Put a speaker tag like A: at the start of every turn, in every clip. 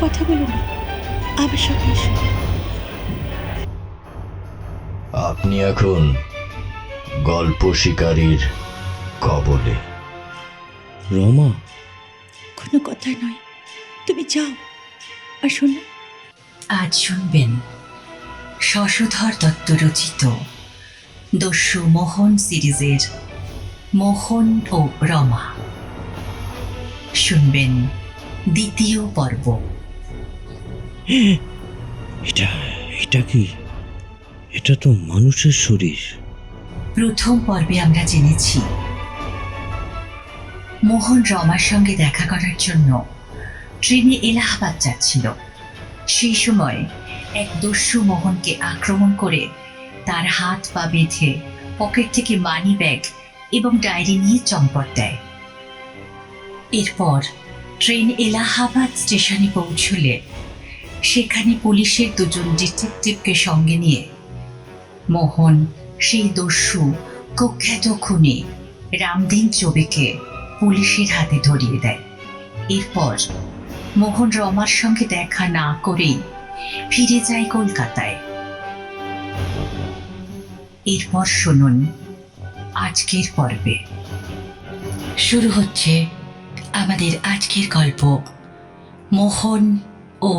A: কথা বলো না, আমার সঙ্গে এসো।
B: আপনি এখন গল্প শিকারীর কবলে।
C: রমা,
A: কোনো কথা নয়, তুমি যাও। আর শোনো,
D: আজ শুনবেন শশধর দত্ত রচিত দস্যু মোহন সিরিজের মোহন ও রমা। শুনবেন দ্বিতীয় পর্ব।
C: এটা এটা কি? এটা তো মানুষের শরীর।
D: প্রথম পর্বে আমরা জেনেছি মোহন রমার সঙ্গে দেখা করার জন্য ট্রেনে এলাহাবাদ যাচ্ছিল। সেই সময় এক দস্যু মোহনকে আক্রমণ করে তার হাত পা বেঁধে পকেট থেকে মানি ব্যাগ এবং ডায়েরি নিয়ে চম্পট দেয়। এরপর ট্রেন এলাহাবাদ স্টেশনে পৌঁছলে সেখানে পুলিশের দুজন ডিটেকটিভকে সঙ্গে নিয়ে মোহন সেই দস্যু কুখ্যাত খুনি রামদিন চৌবেকে পুলিশের হাতে ধরিয়ে দেয়। এরপর মোহন রমার সঙ্গে দেখা না করেই ফিরে যায় কলকাতায়। এরপর শুনুন আজকের পর্বে। শুরু হচ্ছে আমাদের আজকের গল্প মোহন ও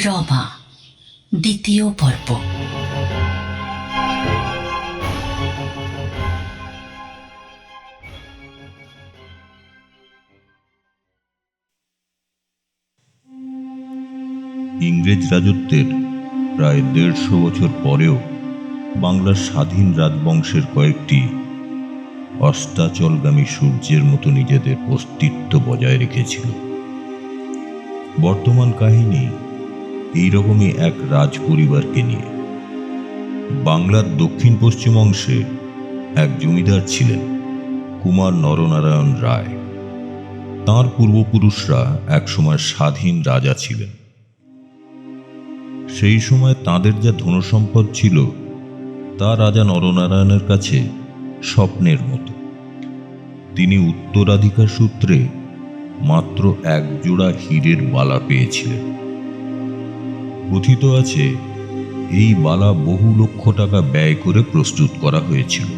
D: রমা, দ্বিতীয় পর্ব।
E: ইংরেজ রাজত্বের প্রায় ১৫০ বছর পরেও বাংলার স্বাধীন রাজবংশের কয়েকটি অস্তাচলগামী সূর্যের মতো নিজেদের অস্তিত্ব বজায় রেখেছিল। বর্তমান কাহিনী এইরকমই এক রাজ পরিবারকে নিয়ে। বাংলার দক্ষিণ পশ্চিম অংশে এক জমিদার ছিলেন কুমার নরনারায়ণ রায়। তাঁর পূর্বপুরুষরা একসময় স্বাধীন রাজা ছিলেন। সেই সময় তাঁদের যা ধনসম্পদ ছিল তা রাজা নরনারায়ণের কাছে স্বপ্নের মতো। তিনি উত্তরাধিকার সূত্রে মাত্র এক জোড়া হীরের বালা পেয়েছিলেন। কথিত আছে এই বালা বহু লক্ষ টাকা ব্যয় করে প্রস্তুত করা হয়েছিল।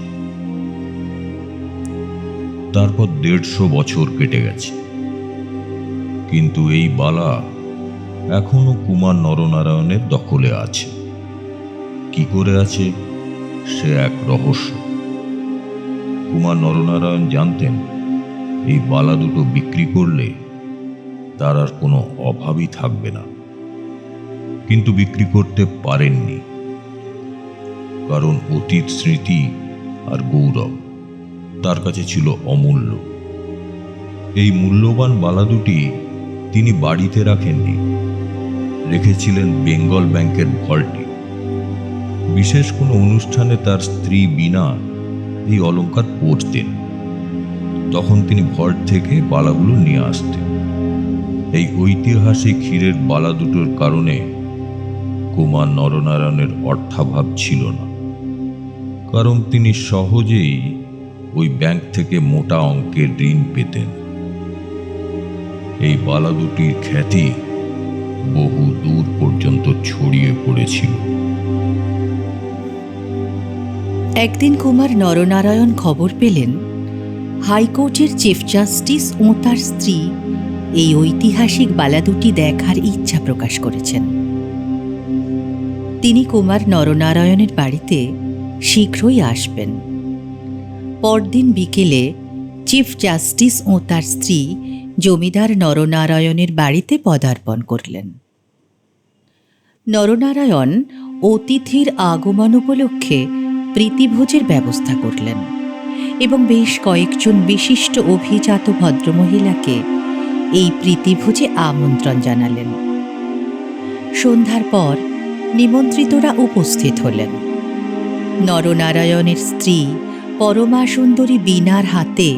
E: তারপর ১৫০ বছর কেটে গেছে, কিন্তু এই বালা এখনো কুমার নরনারায়ণের দখলে আছে। কি করে আছে সে এক রহস্য। কুমার নরনারায়ণ জানতেন এই বালা দুটো বিক্রি করলে তার আর কোনো অভাবই থাকবে না, কিন্তু বিক্রি করতে পারেননি, কারণ অতীত স্মৃতি আর গৌরব তার কাছে ছিল অমূল্য। এই মূল্যবান বালা দুটি তিনি বাড়িতে রাখেননি, রেখেছিলেন বেঙ্গল ব্যাংকের ভল্টে। বিশেষ কোনো অনুষ্ঠানে তার স্ত্রী বীণা এই অলংকার পরতেন, তখন তিনি ভল্ট থেকে বালাগুলো নিয়ে আসতেন। এই ঐতিহাসিক হীরের বালা দুটোর কারণে কুমার নরনারায়ণের অর্থাভাব ছিল না, কারণ তিনি সহজেই ওই ব্যাংক থেকে মোটা অঙ্কের ঋণ পেতেন। এই বালা দুটির খ্যাতি বহু দূর পর্যন্ত ছড়িয়ে পড়েছিল।
D: একদিন কুমার নরনারায়ণ খবর পেলেন হাইকোর্টের চিফ জাস্টিস ও তার স্ত্রী এই ঐতিহাসিক বালা দুটি দেখার ইচ্ছা প্রকাশ করেছেন। তিনি কুমার নরনারায়ণের বাড়িতে শীঘ্রই আসবেন। পরদিন বিকেলে চিফ জাস্টিস ও তার স্ত্রী জমিদার নরনারায়ণের বাড়িতে পদার্পণ করলেন। নরনারায়ণ অতিথির আগমন উপলক্ষে প্রীতিভোজের ব্যবস্থা করলেন এবং বেশ কয়েকজন বিশিষ্ট অভিজাত ভদ্রমহিলাকে এই প্রীতিভোজে আমন্ত্রণ জানালেন। সন্ধ্যার পর নিমন্ত্রিতরা উপস্থিত হলেন। নরনারায়ণের স্ত্রী পরমা সুন্দরী বীণার হাতে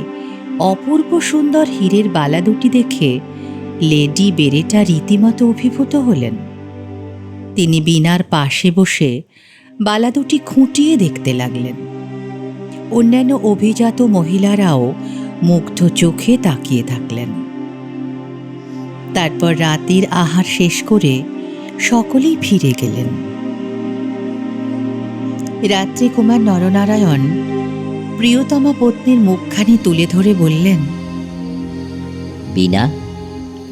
D: অপূর্ব সুন্দর হীরের বালা দুটি দেখে লেডি বেরেটা রীতিমতো অভিভূত হলেন। তিনি বীণার পাশে বসে বালা দুটি খুঁটিয়ে দেখতে লাগলেন। অন্যান্য অভিজাত মহিলারাও মুগ্ধ চোখে তাকিয়ে থাকলেন।
F: তারপর রাতের আহার শেষ করে সকলেই ফিরে গেলেন। রাত্রে কুমার নরনারায়ণ প্রিয়তমা পত্নীর মুখখানি তুলে ধরে বললেন,
G: বিনা,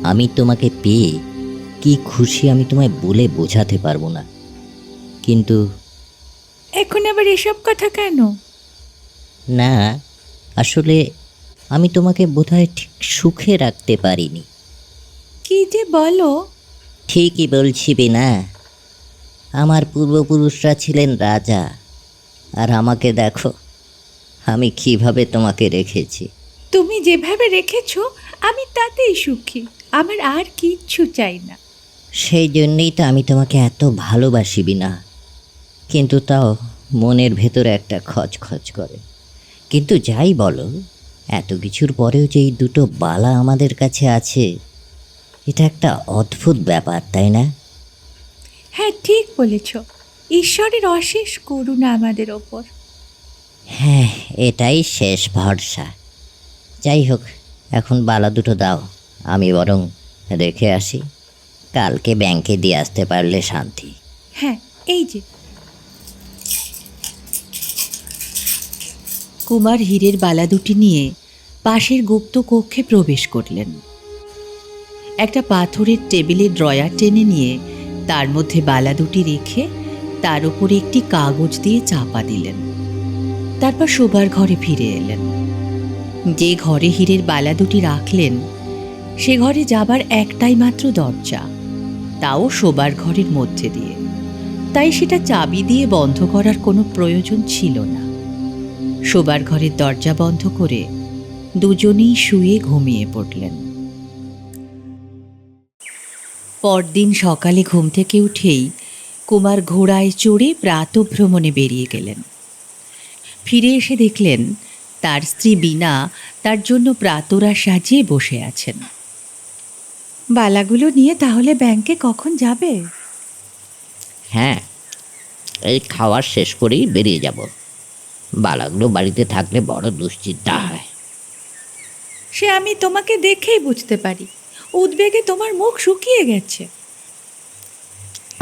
G: আমি তোমাকে পেয়ে কি খুশি আমি তোমায় বলে বোঝাতে পারবো না। কিন্তু
A: এখন আবার এসব কথা কেন?
G: না, আসলে আমি তোমাকে বোধহয় ঠিক সুখে রাখতে পারিনি।
A: কি যে বলো?
G: ঠিকই বলছি বিনা, আমার পূর্বপুরুষরা ছিলেন রাজা, আর আমাকে দেখো আমি কিভাবে তোমাকে রেখেছি।
A: তুমি যেভাবে রেখেছো আমি তাতেই সুখী, আমার আর কিচ্ছু চাই না।
G: সেই জন্যই তো আমি তোমাকে এত ভালোবাসি বিনা। কিন্তু তাও মনের ভেতরে একটা খচখচ করে। কিন্তু যাই বলো, এত কিছুর পরেও যে এই দুটো বালা আমাদের কাছে আছে, এটা একটা অদ্ভুত ব্যাপার, তাই না?
A: হ্যাঁ, ঠিক বলেছ। ঈশ্বরের অশেষ করুণা আমাদের ওপর।
G: হ্যাঁ, এটাই শেষ ভরসা। যাই হোক, এখন বালা দুটো দাও, আমি বরং রেখে আসি। কালকে ব্যাংকে দিয়ে আসতে পারলে শান্তি।
A: হ্যাঁ, এই যে।
F: কুমার হীরের বালা দুটি নিয়ে পাশের গুপ্ত কক্ষে প্রবেশ করলেন। একটা পাথরের টেবিলে ড্রয়ার টেনে নিয়ে তার মধ্যে বালা দুটি রেখে তার উপরে একটি কাগজ দিয়ে চাপা দিলেন। তারপর শোবার ঘরে ফিরে এলেন। যে ঘরে হীরের বালা দুটি রাখলেন সে ঘরে যাবার একটাই মাত্র দরজা, তাও শোবার ঘরের মধ্যে দিয়ে। তাই সেটা চাবি দিয়ে বন্ধ করার কোনো প্রয়োজন ছিল না। শোবার ঘরের দরজা বন্ধ করে দুজনেই শুয়ে ঘুমিয়ে পড়লেন। পরদিন সকালে ঘুম থেকে উঠেই কুমার ঘোড়ায় চড়ে প্রাতঃভ্রমণে বেরিয়ে গেলেন। ফিরে এসে দেখলেন তার স্ত্রী বীণা তার জন্য প্রাতরা সাজিয়ে বসে আছেন।
A: বালাগুলো নিয়ে তাহলে ব্যাংকে কখন যাবে?
G: হ্যাঁ, এই খাওয়ার শেষ করেই বেরিয়ে যাব। বালাগুলো বাড়িতে থাকলে বড় দুশ্চিন্তা হয়।
A: সে আমি তোমাকে দেখেই বুঝতে পারি, উদ্বেগে তোমার মুখ শুকিয়ে গেছে।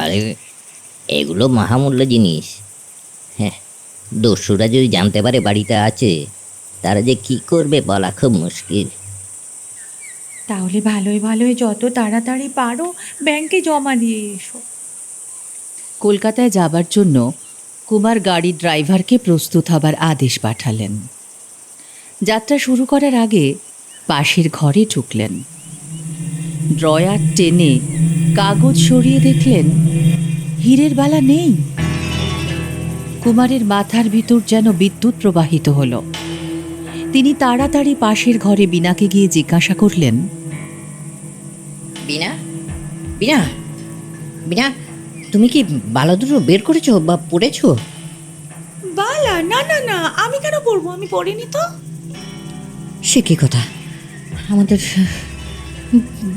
G: আরে, এগুলো মহামূল্য জিনিস। হ্যাঁ, দস্যুরা যদি জানতে পারে বাড়িতে আছে, তারা যে কি করবে বলা খুব মুশকিল।
A: তাহলে ভালোই ভালোই যত তাড়াতাড়ি পারো ব্যাংকে জমা দিয়ে এসো।
F: কলকাতায় যাবার জন্য কুমার গাড়ির ড্রাইভারকে প্রস্তুত হবার আদেশ পাঠালেন। যাত্রা শুরু করার আগে পাশের ঘরে ঢুকলেন। ড্রয়ার টেনে কাগজ সরিয়ে দেখলেন হীরের বালা নেই। কুমারের মাথার ভিতর যেন বিদ্যুৎ প্রবাহিত হল। তিনি তাড়াতাড়ি পাশের ঘরে বীণাকে গিয়ে জিজ্ঞাসা করলেন,
G: বিনা, বিনা, বিনা, তুমি কি বালা দুটো বের করেছো বা পড়েছো?
A: বালা? না না না, আমি কেন পড়বো? আমি পড়িনি তো।
G: সে কি কথা, আমাদের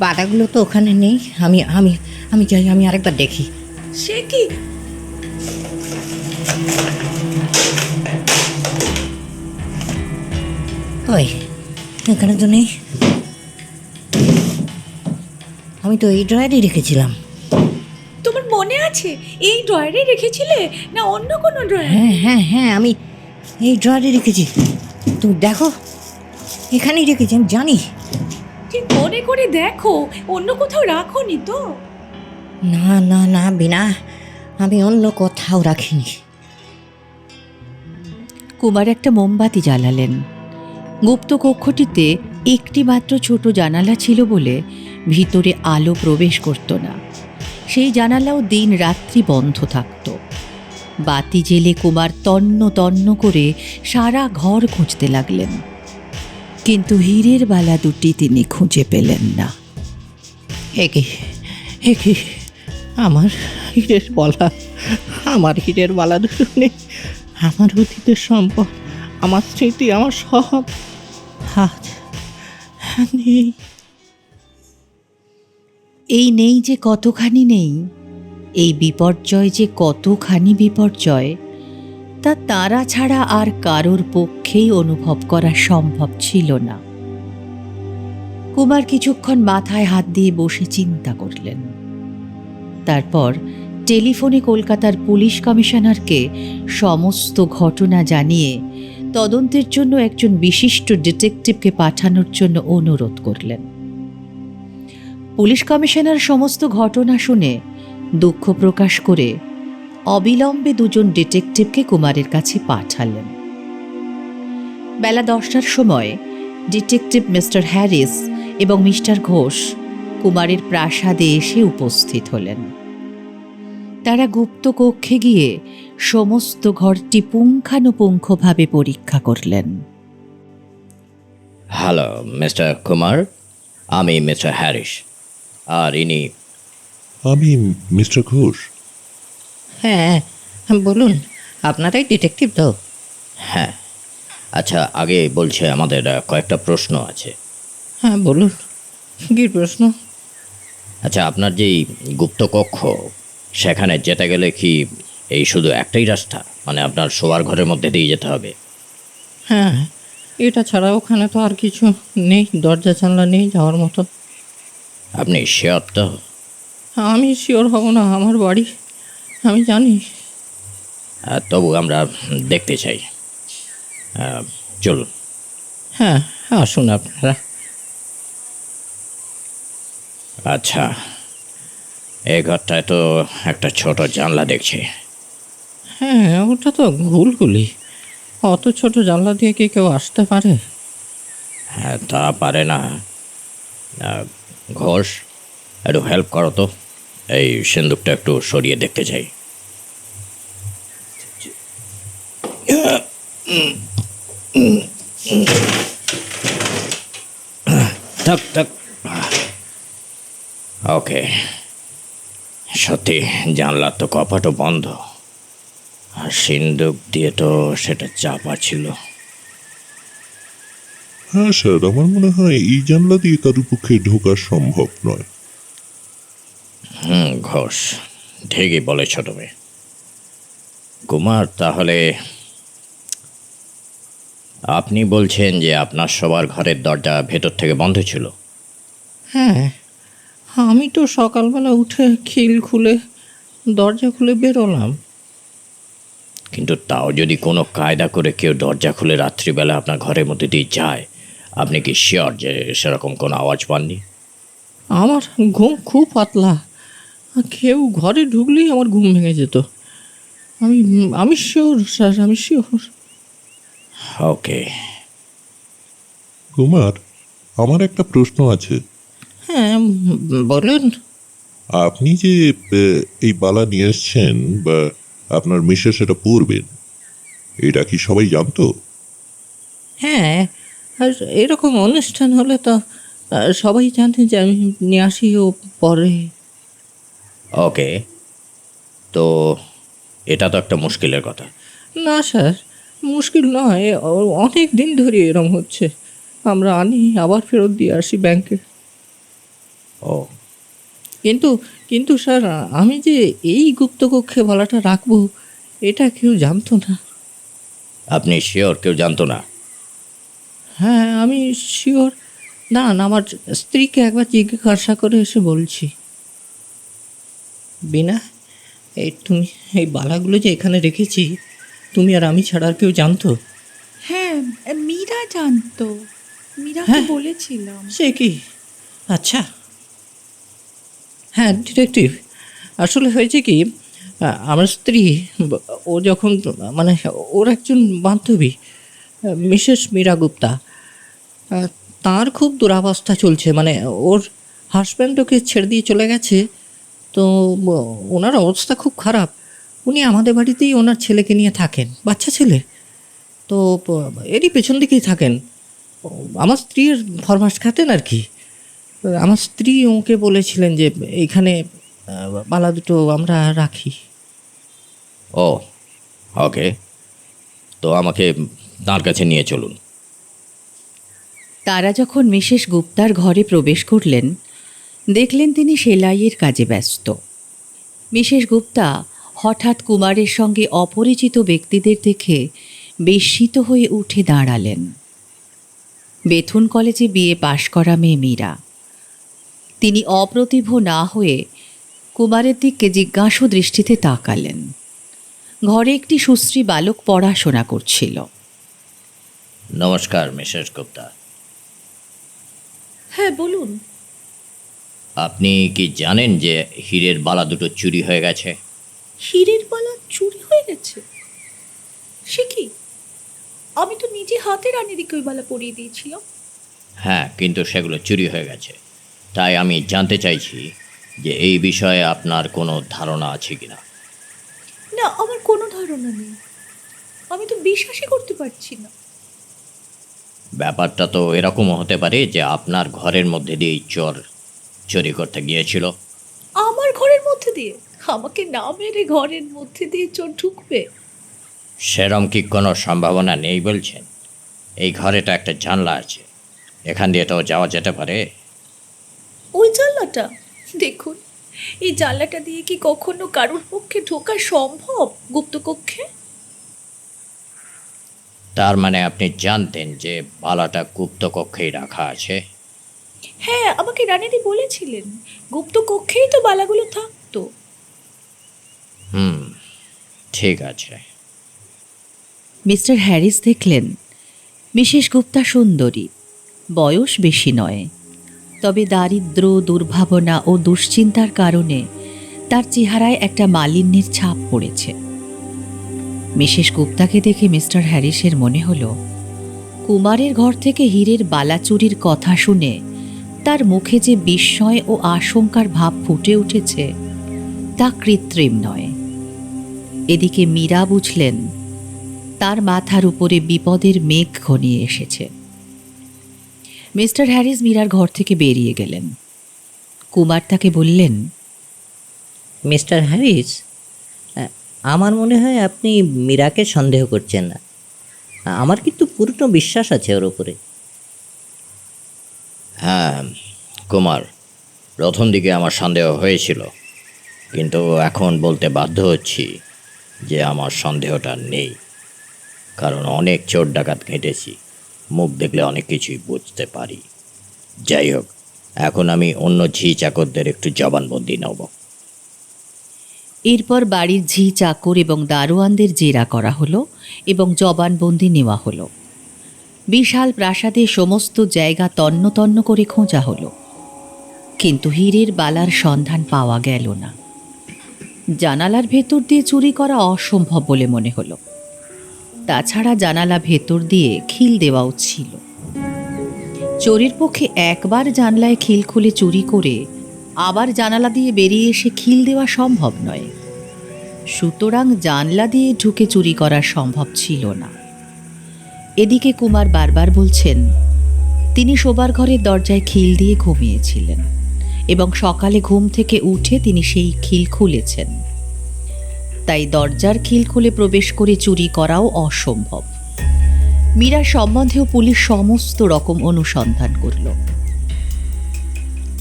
G: বালাগুলো তো ওখানে নেই। আমি আমি আমি যাই, আমি আরেকবার দেখি।
A: সে কি?
G: ওই, এখানে তো নেই। আমি তো এই ড্রয়ারই রেখেছিলাম।
A: তোমার মনে আছে এই ড্রয়ারে রেখেছিলে না অন্য কোনো ড্রয়ার?
G: হ্যাঁ হ্যাঁ হ্যাঁ, আমি এই ড্রয়ারে রেখেছি। তুমি দেখো, এখানেই রেখেছি, আমি জানি।
A: ঠিক মনে করে দেখো, অন্য কোথাও রাখোনি তো?
G: না না না বিনা, আমি অন্য কোথাও রাখিনি।
F: কুমার একটা মোমবাতি জ্বালালেন। গুপ্ত কক্ষটিতে একটি মাত্র ছোট জানালা ছিল বলে ভিতরে আলো প্রবেশ করত না। সেই জানালাও দিন রাত্রি বন্ধ থাকত। বাতি জেলে কুমার তন্ন তন্ন করে সারা ঘর খুঁজতে লাগলেন, কিন্তু হীরের বালা দুটি তিনি খুঁজে পেলেন না।
H: একে একে আমার হীরের বালা, আমার হীরের বালা দুটো নেই। আমার অতীতের সম্পদ, আমার স্মৃতি, আমার সব আজ নেই।
F: এই নেই যে কতখানি নেই, এই বিপর্যয় যে কতখানি বিপর্যয়, তা তারা ছাড়া আর কারোর পক্ষেই অনুভব করা সম্ভব ছিল না। কুমার কিছুক্ষণ মাথায় হাত দিয়ে বসে চিন্তা করলেন। তারপর টেলিফোনে কলকাতার পুলিশ কমিশনারকে সমস্ত ঘটনা জানিয়ে তদন্তের জন্য একজন বিশিষ্ট ডিটেকটিভকে পাঠানোর জন্য অনুরোধ করলেন। পুলিশ কমিশনার সমস্ত ঘটনা শুনে দুঃখ প্রকাশ করে অবিলম্বে দুজন ডিটেকটিভকে কুমারের কাছে পাঠালেন। বেলা 10টার সময় ডিটেকটিভ মিস্টার হ্যারিস এবং মিস্টার ঘোষ কুমারের প্রাসাদে এসে উপস্থিত হলেন। তারা গুপ্ত কক্ষে গিয়ে সমস্ত ঘরটি পুঙ্খানুপুঙ্খভাবে পরীক্ষা করলেন।
G: হ্যালো মিস্টার কুমার, আমি মিস্টার হ্যারিস, আর ইনি
I: আমি মিস্টার ঘোষ।
H: হ্যাঁ, বলুন, আপনারাই ডিটেকটিভ তো?
G: হ্যাঁ। আচ্ছা, আগে বলছে আমাদের কয়েকটা প্রশ্ন আছে।
H: হ্যাঁ বলুন, কী প্রশ্ন?
G: আচ্ছা, আপনার যেই গুপ্তকক্ষ, সেখানে যেতে গেলে কি এই শুধু একটাই রাস্তা, মানে আপনার শোয়ার ঘরের মধ্যে দিয়ে যেতে হবে?
H: হ্যাঁ, এটা ছাড়া ওখানে তো আর কিছু নেই, দরজা জানলা নেই যাওয়ার মতো।
G: আপনি শিওর তো?
H: আমি শিওর হব না, আমার বাড়ি, আমি জানি।
G: তবু আমরা দেখতে চাই। চলুন।
H: হ্যাঁ, আসুন আপনারা।
G: আচ্ছা, এই ঘরটায় তো একটা ছোট জানলা দেখছি।
H: হ্যাঁ, ওটা তো ঘুলঘুলি, অত ছোট জানলা দিয়ে কি কেউ আসতে পারে?
G: হ্যাঁ, তা পারে না। ঘোষ, একটু হেল্প করো তো, এই সিন্দুকটা একটু সরিয়ে দেখতে চাই। থাক থাক। ওকে, সত্যি জানলার তো কপাটও বন্ধ, আর সিন্দুক দিয়ে তো সেটা চাপা ছিল।
I: হ্যাঁ স্যার, আমার মনে হয় এই জানলা দিয়ে কারোর পক্ষে ঢোকা সম্ভব নয়।
G: ঘোষ, ঠিকই বলেছ তুমি। কুমার, তাহলে আপনি বলছেন যে আপনার সবার ঘরের দরজা ভেতর থেকে বন্ধ ছিল?
H: হ্যাঁ, আমি তো সকালবেলা উঠে খিল খুলে দরজা খুলে বেরোলাম।
G: কিন্তু তাও যদি কোনো কায়দা করে কেউ দরজা খুলে রাত্রিবেলা আপনার ঘরের মধ্যে দিয়ে যায়, আপনি কি শিওর যে সেরকম কোনো আওয়াজ পাননি?
H: আমার ঘুম খুব পাতলা, কেউ ঘরে ঢুকলেই আমার ঘুম ভেঙে যেত। আমি আমি শিওর স্যার, আমি শিওর।
G: ওকে।
I: কুমার, আমার একটা প্রশ্ন আছে।
H: হ্যাঁ বলুন।
I: আপনি যে এই বালা নিয়ে এসছেন বা আপনার মিসেস এটা পরবেন, এটা কি সবাই জানতো?
H: হ্যাঁ, আর এরকম অনুষ্ঠান হলে তো সবাই জানে যে আমি নিয়ে আসি ও পরে।
G: ওকে, তো এটা তো একটা মুশকিলের কথা।
H: না স্যার, মুশকিল নয়, অনেক দিন ধরে এরকম হচ্ছে। আমরা আনি আবার ফেরত দিয়ে আসি ব্যাংকে।
G: ও,
H: কিন্তু কিন্তু স্যার, আমি যে এই গুপ্তকক্ষে বালাটা রাখবো এটা কেউ জানতো না।
G: আপনি শিওর কেউ জানতো না?
H: হ্যাঁ, আমি শিওর। না না, আমার স্ত্রীকে একবার জিজ্ঞাসা করে এসে বলছি। বিনা, এই তুমি এই বালাগুলো যে এখানে রেখেছি, তুমি আর আমি ছাড়া আর কেউ জানতো?
A: হ্যাঁ, মীরা জানতো, মীরাকে
H: হ্যাঁ।
A: বলেছিলাম।
H: সে কি? আচ্ছা। হ্যাঁ ডিটেকটিভ, আসলে হয়েছে কি, আমার স্ত্রী, ও যখন, মানে ওর একজন বান্ধবী মিসেস মীরা গুপ্তা, তার খুব দুরাবস্থা চলছে, মানে ওর হাজব্যান্ড ওকে ছেড়ে দিয়ে চলে গেছে। তো ওনার অবস্থা খুব খারাপ। উনি আমাদের বাড়িতেই ওনার ছেলেকে নিয়ে থাকেন, বাচ্চা ছেলে। তো এরই পেছন দিকেই থাকেন। আমার স্ত্রীর ফরমাস খাতেন আর কি। আমার স্ত্রী ওকে বলেছিলেন যে এইখানে বালা দুটো আমরা রাখি।
G: ও, ওকে, তো আমাকে তার কাছে নিয়ে চলুন।
F: তারা যখন মিসেস গুপ্তার ঘরে প্রবেশ করলেন, দেখলেন তিনি সেলাইয়ের কাজে ব্যস্ত। মিসেস গুপ্তা হঠাৎ কুমারের সঙ্গে অপরিচিত ব্যক্তিদের দেখে বিস্মিত হয়ে উঠে দাঁড়ালেন। বেথুন কলেজে বিএ পাশ করা মেয়ে মীরা। তিনি অপ্রতিভ না হয়ে কুমারের দিকে জিজ্ঞাসু দৃষ্টিতে তাকালেন। ঘরে একটি সুশ্রী বালক পড়াশোনা করছিল।
G: নমস্কার মিসেস গুপ্তা।
A: হ্যাঁ বলুন।
G: আপনি কি জানেন যে হীরের বালা দুটো চুরি হয়ে গেছে?
A: হীরের বালা চুরি হয়ে গেছে? সে কি? আমি তো নিজে হাতে রানীদিকে ওই বালা পরিয়ে দিয়েছিলাম।
G: হ্যাঁ, কিন্তু সেগুলো চুরি হয়ে গেছে। তাই আমি জানতে চাইছি যে এই বিষয়ে আপনার কোনো ধারণা আছে কিনা।
A: না, আমার কোনো ধারণা নেই। আমি তো বিশ্বাসই করতে পারছি না।
G: ব্যাপারটা তো এরকমও হতে পারে যে আপনার ঘরের মধ্যে দিয়েই চোর চুরি করতে গিয়েছিল।
A: আমার ঘরের মধ্যে দিয়ে? আমাকে না মেরে ঘরের মধ্যে দিয়ে চোর ঢুকবে?
G: সেরম কি কোনো সম্ভাবনা নেই বলছেন? এই ঘরেটা একটা জানলা আছে, এখান দিয়ে তো যাওয়া যেতে পারে।
A: ওই জানলাটা দেখুন, এই জানলাটা দিয়ে কি কখনো কারোর পক্ষে ঢোকা সম্ভব গুপ্তকক্ষে?
G: তার মানে আপনি জানতেন যে বালাটা গুপ্তকক্ষেই রাখা আছে?
A: হ্যাঁ, আমাকে রানীদি বলেছিলেন গুপ্তকক্ষেই তো বালাগুলো থাকতো।
G: ঠিক আছে।
F: মিস্টার হ্যারিস দেখলেন মিসেস গুপ্তা সুন্দরী, বয়স বেশি নয়, তবে দারিদ্র্য, দুর্ভাবনা ও দুশ্চিন্তার কারণে তার চেহারায় একটা মালিন্যের ছাপ পড়েছে। মিসেস গুপ্তাকে দেখে মিস্টার হ্যারিসের মনে হলো কুমারের ঘর থেকে হীরের বালা চুরির কথা শুনে তার মুখে যে বিস্ময় ও আশঙ্কার ভাব ফুটে উঠেছে তা কৃত্রিম নয়। এদিকে মীরা বুঝলেন তার মাথার উপরে বিপদের মেঘ ঘনিয়ে এসেছে। মিস্টার হ্যারিস মীরার ঘর থেকে বেরিয়ে গেলেন। কুমার তাকে বললেন,
G: মিস্টার হ্যারিস, আমার মনে হয় আপনি মীরাকে সন্দেহ করছেন না। আমার কিন্তু পূর্ণ বিশ্বাস আছে ওর উপরে। হ্যাঁ কুমার, প্রথম দিকে আমার সন্দেহ হয়েছিল, কিন্তু এখন বলতে বাধ্য হচ্ছি যে আমার সন্দেহটা নেই। কারণ অনেক চোর ডাকাত ঘেঁটেছি, মুখ দেখলে অনেক কিছুই বুঝতে পারি। যাই হোক, এখন আমি অন্য ঝি চাকরদের একটু জবানবন্দি নেব।
F: এরপর বাড়ির ঝি চাকর এবং দারোয়ানদের জেরা করা হলো এবং জবানবন্দি নেওয়া হলো। বিশাল প্রাসাদে সমস্ত জায়গা তন্ন তন্ন করে খোঁজা হলো, কিন্তু হীরের বালার সন্ধান পাওয়া গেল না। জানালার ভেতর দিয়ে চুরি করা অসম্ভব বলে মনে হলো। তাছাড়া জানালা ভেতর দিয়ে খিল দেওয়াও ছিল। চোরের পক্ষে একবার জানলায় খিল খুলে চুরি করে আবার জানালা দিয়ে বেরিয়ে এসে খিল দেওয়া সম্ভব নয়। সুতরাং জানলা দিয়ে ঢুকে চুরি করা সম্ভব ছিল না। এদিকে কুমার বারবার বলছেন তিনি শোবার ঘরের দরজায় খিল দিয়ে ঘুমিয়েছিলেন এবং সকালে ঘুম থেকে উঠে তিনি সেই খিল খুলেছেন। তাই দরজার খিল খুলে প্রবেশ করে চুরি করাও অসম্ভব। মীরা সম্বন্ধেও পুলিশ সমস্ত রকম অনুসন্ধান করল,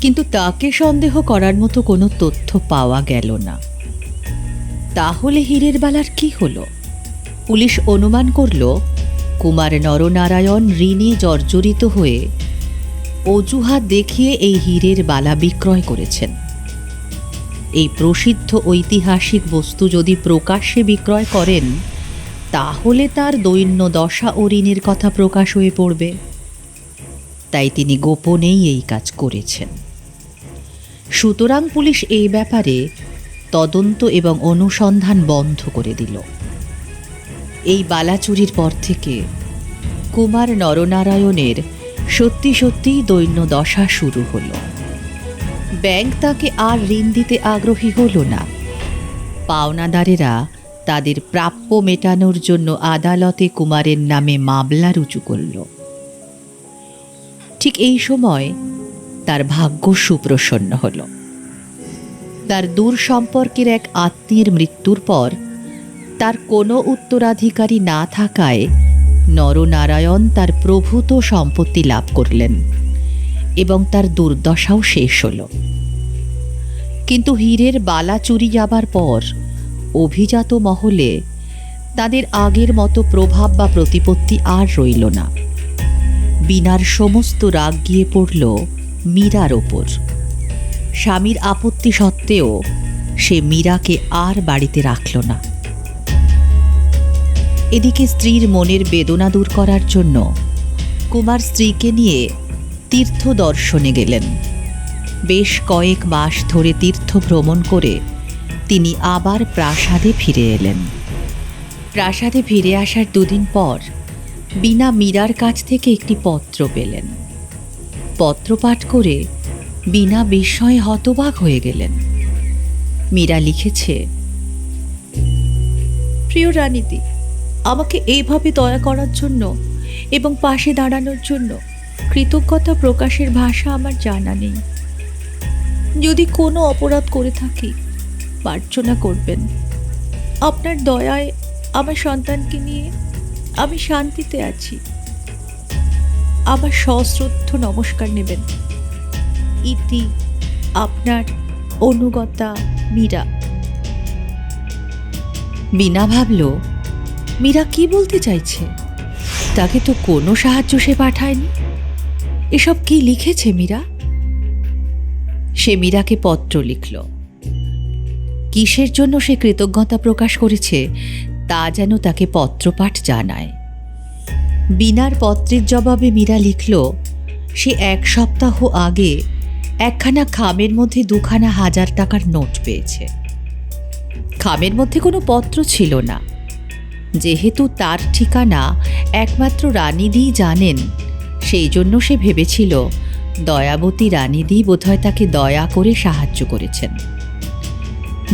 F: কিন্তু তাকে সন্দেহ করার মতো কোনো তথ্য পাওয়া গেল না। তাহলে হীরের বালার কি হলো? পুলিশ অনুমান করল কুমার নরনারায়ণ ঋণে জর্জরিত হয়ে অজুহাত দেখিয়ে এই হীরের বালা বিক্রয় করেছেন। এই প্রসিদ্ধ ঐতিহাসিক বস্তু যদি প্রকাশ্যে বিক্রয় করেন, তাহলে তার দৈন্য দশা ও ঋণের কথা প্রকাশ হয়ে পড়বে। তাই তিনি গোপনেই এই কাজ করেছেন। সুতরাং পুলিশ এই ব্যাপারে তদন্ত এবং অনুসন্ধান বন্ধ করে দিল। এই বালা চুরির পর থেকে কুমার নরনারায়ণের সত্যি সত্যিই দৈন্য দশা শুরু হলো। ব্যাংক তাকে আর ঋণ দিতে আগ্রহী হল না। পাওনাদারেরা তাদের প্রাপ্য মেটানোর জন্য আদালতে কুমারের নামে মামলা রুজু করল। ঠিক এই সময় তার ভাগ্য সুপ্রসন্ন হল। তার দূর সম্পর্কের এক আত্মীয়ের মৃত্যুর পর তার কোনো উত্তরাধিকারী না থাকায় নরনারায়ণ তার প্রভূত সম্পত্তি লাভ করলেন এবং তার দুর্দশাও শেষ হল। কিন্তু হীরের বালা চুরি যাবার পর অভিজাত মহলে তাদের আগের মতো প্রভাব বা প্রতিপত্তি আর রইল না। বিনার সমস্ত রাগ গিয়ে পড়ল মীরার ওপর। স্বামীর আপত্তি সত্ত্বেও সে মীরাকে আর বাড়িতে রাখল না। এদিকে স্ত্রীর মনের বেদনা দূর করার জন্য কুমার স্ত্রীকে নিয়ে তীর্থ দর্শনে গেলেন। বেশ কয়েক মাস ধরে তীর্থ ভ্রমণ করে তিনি আবার প্রাসাদে ফিরে এলেন। প্রাসাদে ফিরে আসার দুদিন পর বিনা মীরার কাছ থেকে একটি পত্র পেলেন। পত্র পাঠ করে বিনা বিস্ময়ে হতবাক হয়ে গেলেন। মীরা লিখেছে,
A: প্রিয় রানীদি, আমাকে এইভাবে দয়া করার জন্য এবং পাশে দাঁড়ানোর জন্য কৃতজ্ঞতা প্রকাশের ভাষা আমার জানা নেই। যদি কোনো অপরাধ করে থাকি মার্জনা করবেন। আপনার দয়ায় আমার সন্তানকে নিয়ে আমি শান্তিতে আছি। আমার সশ্রদ্ধ নমস্কার নেবেন। ইতি আপনার অনুগতা মীরা।
F: বিনা ভাবল, মীরা কি বলতে চাইছে? তাকে তো কোনো সাহায্য সে পাঠায়নি। এসব কি লিখেছে মীরা? সে মীরাকে পত্র লিখল। কিসের জন্য সে কৃতজ্ঞতা প্রকাশ করেছে তা যেন তাকে পত্রপাঠ জানায়। বিনার পত্রের জবাবে মীরা লিখল, সে 1 সপ্তাহ আগে একখানা খামের মধ্যে 2খানা 1000 টাকার নোট পেয়েছে। খামের মধ্যে কোনো পত্র ছিল না। যেহেতু তার ঠিকানা একমাত্র রানীদিই জানেন, সেই জন্য সে ভেবেছিল দয়াবতী রানীদি বোধহয় তাকে দয়া করে সাহায্য করেছেন।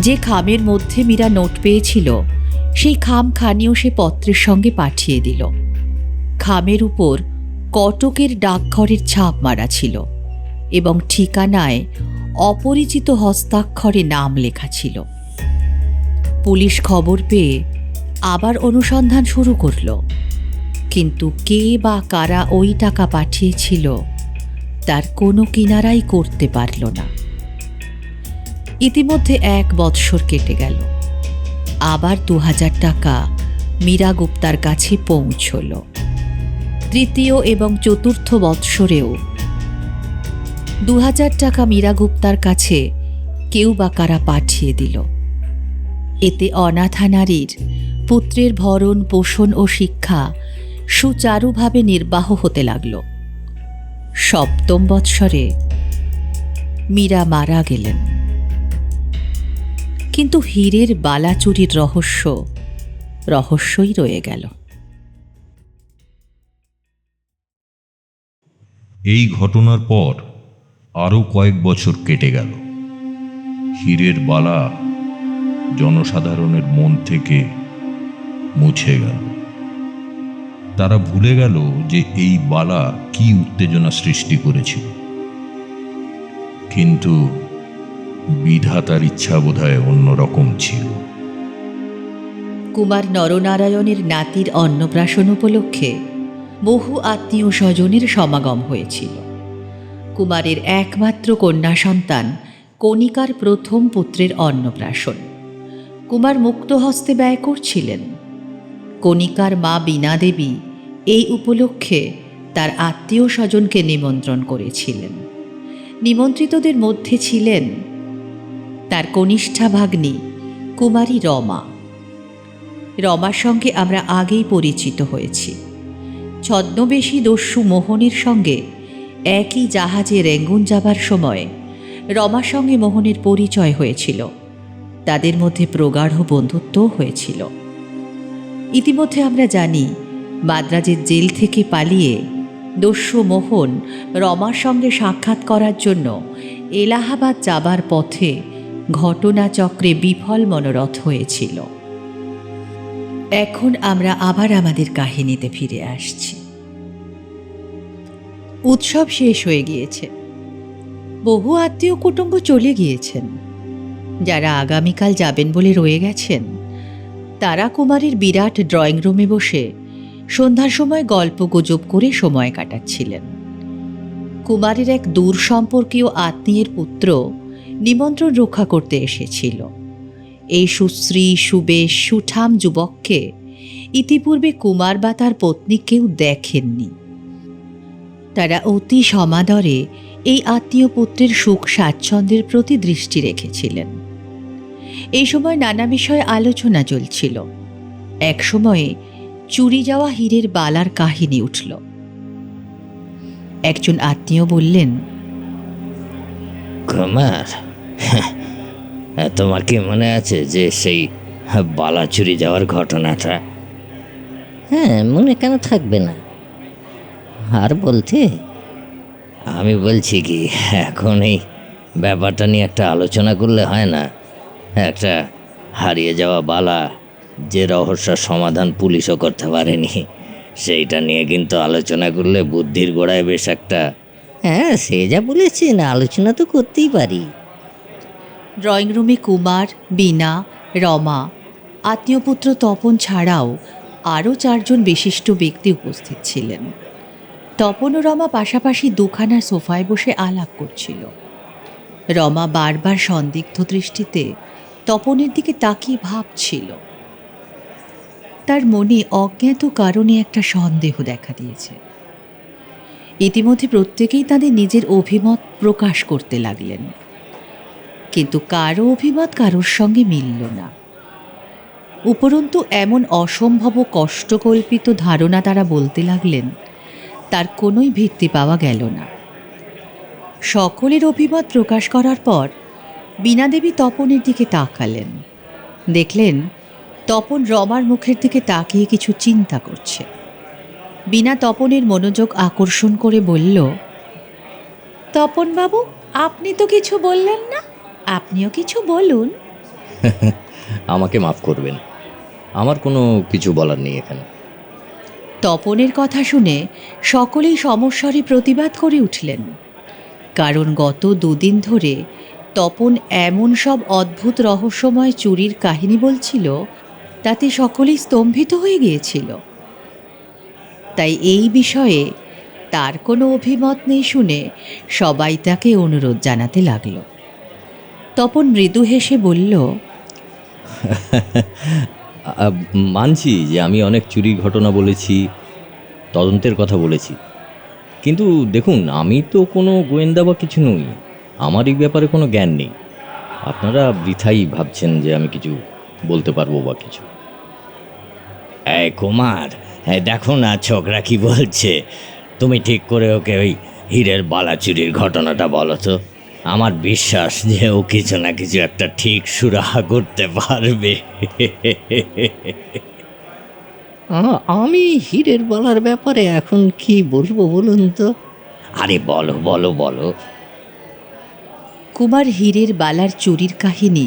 F: যে খামের মধ্যে মীরা নোট পেয়েছিল সেই খামখানিও সে পত্রের সঙ্গে পাঠিয়ে দিল। খামের উপর কটকের ডাকঘরের ছাপ মারা ছিল এবং ঠিকানায় অপরিচিত হস্তাক্ষরে নাম লেখা ছিল। পুলিশ খবর পেয়ে আবার অনুসন্ধান শুরু করল, কিন্তু কে বা কারা ওই টাকা পাঠিয়েছিল তার কোনো কিনারাই করতে পারল না। ইতিমধ্যে 1 বৎসর কেটে গেল। আবার 2000 টাকা মীরা গুপ্তার কাছে পৌঁছল। তৃতীয় এবং চতুর্থ বৎসরেও 2000 টাকা মীরা গুপ্তার কাছে কেউ বা কারা পাঠিয়ে দিল। এতে অনাথা নারীর পুত্রের ভরণ পোষণ ও শিক্ষা সুচারুভাবে নির্বাহ হতে লাগল। 7ম বৎসরে মীরা মারা গেলেন। কিন্তু হীরের বালা চুরির রহস্যই রয়ে গেল।
E: এই ঘটনার পর আরও কয়েক বছর কেটে গেল। হীরের বালা জনসাধারণের মন থেকে মুছে গেল। তারা ভুলে গেল যে এই বালা কি উত্তেজনা সৃষ্টি করেছিল। কিন্তু বিধাতার ইচ্ছা বোধহয় অন্যরকম ছিল।
F: কুমার নরনারায়ণের নাতির অন্নপ্রাশন উপলক্ষে বহু আত্মীয় স্বজনের সমাগম হয়েছিল। কুমারের একমাত্র কন্যা সন্তান কণিকার প্রথম পুত্রের অন্নপ্রাশন। কুমার মুক্ত হস্তে ব্যয় করছিলেন। কণিকার মা বীণা দেবী এই উপলক্ষে তার আত্মীয় স্বজনকে নিমন্ত্রণ করেছিলেন। নিমন্ত্রিতদের মধ্যে ছিলেন তার কনিষ্ঠা ভাগ্নী কুমারী রমা। রমার সঙ্গে আমরা আগেই পরিচিত হয়েছি। ছদ্মবেশী দস্যু মোহনের সঙ্গে একই জাহাজে রেঙ্গুন যাবার সময় রমার সঙ্গে মোহনের পরিচয় হয়েছিল। তাদের মধ্যে প্রগাঢ় বন্ধুত্বও হয়েছিল। ইতিমধ্যে আমরা জানি, মাদ্রাজের জেল থেকে পালিয়ে দস্যু মোহন রমার সঙ্গে সাক্ষাৎ করার জন্য এলাহাবাদ যাবার পথে ঘটনাচক্রে বিফল মনোরথ হয়েছিল। এখন আমরা আবার আমাদের কাহিনীতে ফিরে আসছি। উৎসব শেষ হয়ে গিয়েছে। বহু আত্মীয় কুটুম্ব চলে গিয়েছেন। যারা আগামীকাল যাবেন বলে রয়ে গেছেন, তারা কুমারের বিরাট ড্রয়িং রুমে বসে সন্ধ্যার সময় গল্প গুজব করে সময় কাটাচ্ছিলেন। কুমারের এক দূর সম্পর্কীয় আত্মীয়ের পুত্র নিমন্ত্রণ রক্ষা করতে এসেছিল। এই সুশ্রী সুবেশ সুঠাম যুবককে ইতিপূর্বে কুমার বা তার পত্নী কেউ দেখেননি। তারা অতি সমাদরে এই আত্মীয় পুত্রের সুখ স্বাচ্ছন্দ্যের প্রতি দৃষ্টি রেখেছিলেন। এই সময় নানা বিষয়ে আলোচনা চলছিল। এক সময়ে চুরি যাওয়া হীরের বালার কাহিনী উঠল। একজন আত্মীয় বললেন,
G: কুমার, তোমার কি মনে আছে যে সেই বালা চুরি যাওয়ার ঘটনাটা? হ্যাঁ, মনে কেন থাকবে না? আর বলতে আমি বলছি কি, এখন এই ব্যাপারটা নিয়ে একটা আলোচনা করলে হয় না? একটা হারিয়ে যাওয়া বালা, যে রহস্যের সমাধান পুলিশও করতে পারেনি, সেইটা নিয়ে কিন্তু আলোচনা করলে বুদ্ধির গোড়ায় বেশ একটা... হ্যাঁ, সে যা বলেছেন, আলোচনা তো করতেই পারি।
F: ড্রয়িং রুমে কুমার, বীণা, রমা, আত্মীয়পুত্র তপন ছাড়াও আরও 4 জন বিশিষ্ট ব্যক্তি উপস্থিত ছিলেন। তপন ও রমা পাশাপাশি দুখানা সোফায় বসে আলাপ করছিল। রমা বারবার সন্দিগ্ধ দৃষ্টিতে তপনের দিকে তাকিয়ে ভাবছিল। তার মনে অজ্ঞাত কারণে একটা সন্দেহ দেখা দিয়েছে। ইতিমধ্যে প্রত্যেকেই তাদের নিজের অভিমত প্রকাশ করতে লাগলেন, কিন্তু কারো অভিমত কারোর সঙ্গে মিলল না। উপরন্তু এমন অসম্ভব ও কষ্টকল্পিত ধারণা তারা বলতে লাগলেন, তার কোনোই ভিত্তি পাওয়া গেল না। সকলের অভিমত প্রকাশ করার পর বীণাদেবী তপনের দিকে তাকালেন। দেখলেন তপন রমার মুখের দিকে তাকিয়ে কিছু চিন্তা করছে। বীণা তপনের মনোযোগ আকর্ষণ করে বলল, তপন বাবু, আপনি তো কিছু বললেন না, আপনিও কিছু বলুন।
G: আমাকে মাফ করবেন, আমার কোনো কিছু বলার নেই এখানে।
F: তপনের কথা শুনে সকলেই সমস্বরে প্রতিবাদ করে উঠলেন, কারণ গত 2 দিন ধরে তপন এমন সব অদ্ভুত রহস্যময় চুরির কাহিনী বলছিল, তাতে সকলেই স্তম্ভিত হয়ে গিয়েছিল। তাই এই বিষয়ে তার কোনো অভিমত নেই শুনে সবাই তাকে অনুরোধ জানাতে লাগল। তপন মৃদু হেসে বলল,
G: মানছি যে আমি অনেক চুরির ঘটনা বলেছি, তদন্তের কথা বলেছি, কিন্তু দেখুন, আমি তো কোনো গোয়েন্দা বা কিছু নই, আমার এই ব্যাপারে কোনো জ্ঞান নেই। আপনারা বৃথাই ভাবছেন যে আমি কিছু বলতে পারবো বা কিছু। এই কুমার, দেখো না ছোকরা কি বলছে, তুমি ঠিক করে ওকে ওই হীরের বালা চুরির ঘটনাটা বলো তো। আমার বিশ্বাস যে ও কিছু না কিছু একটা ঠিক সুরাহা করতে পারবে।
H: আমি হীরের বালার ব্যাপারে এখন কি বলবো বলুন তো?
G: আরে বলো বলো বলো।
F: কুমার হীরের বালার চুরির কাহিনী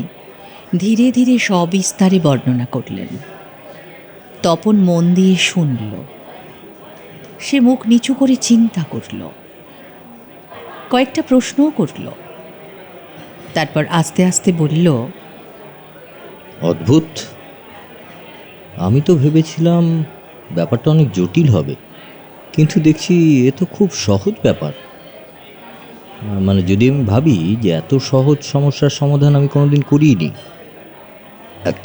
F: ধীরে ধীরে সবিস্তারে বর্ণনা করলেন। তপন মন দিয়ে শুনল। সে মুখ নিচু করে চিন্তা করল, কয়েকটা প্রশ্নও করল। তারপর আস্তে আস্তে বলল,
G: অদ্ভুত, আমি তো ভেবেছিলাম ব্যাপারটা অনেক জটিল হবে, কিন্তু দেখছি এ তো খুব সহজ ব্যাপার। মানে যদি আমি ভাবি যে এত সহজ সমস্যার সমাধান আমি কোনোদিন করিনি।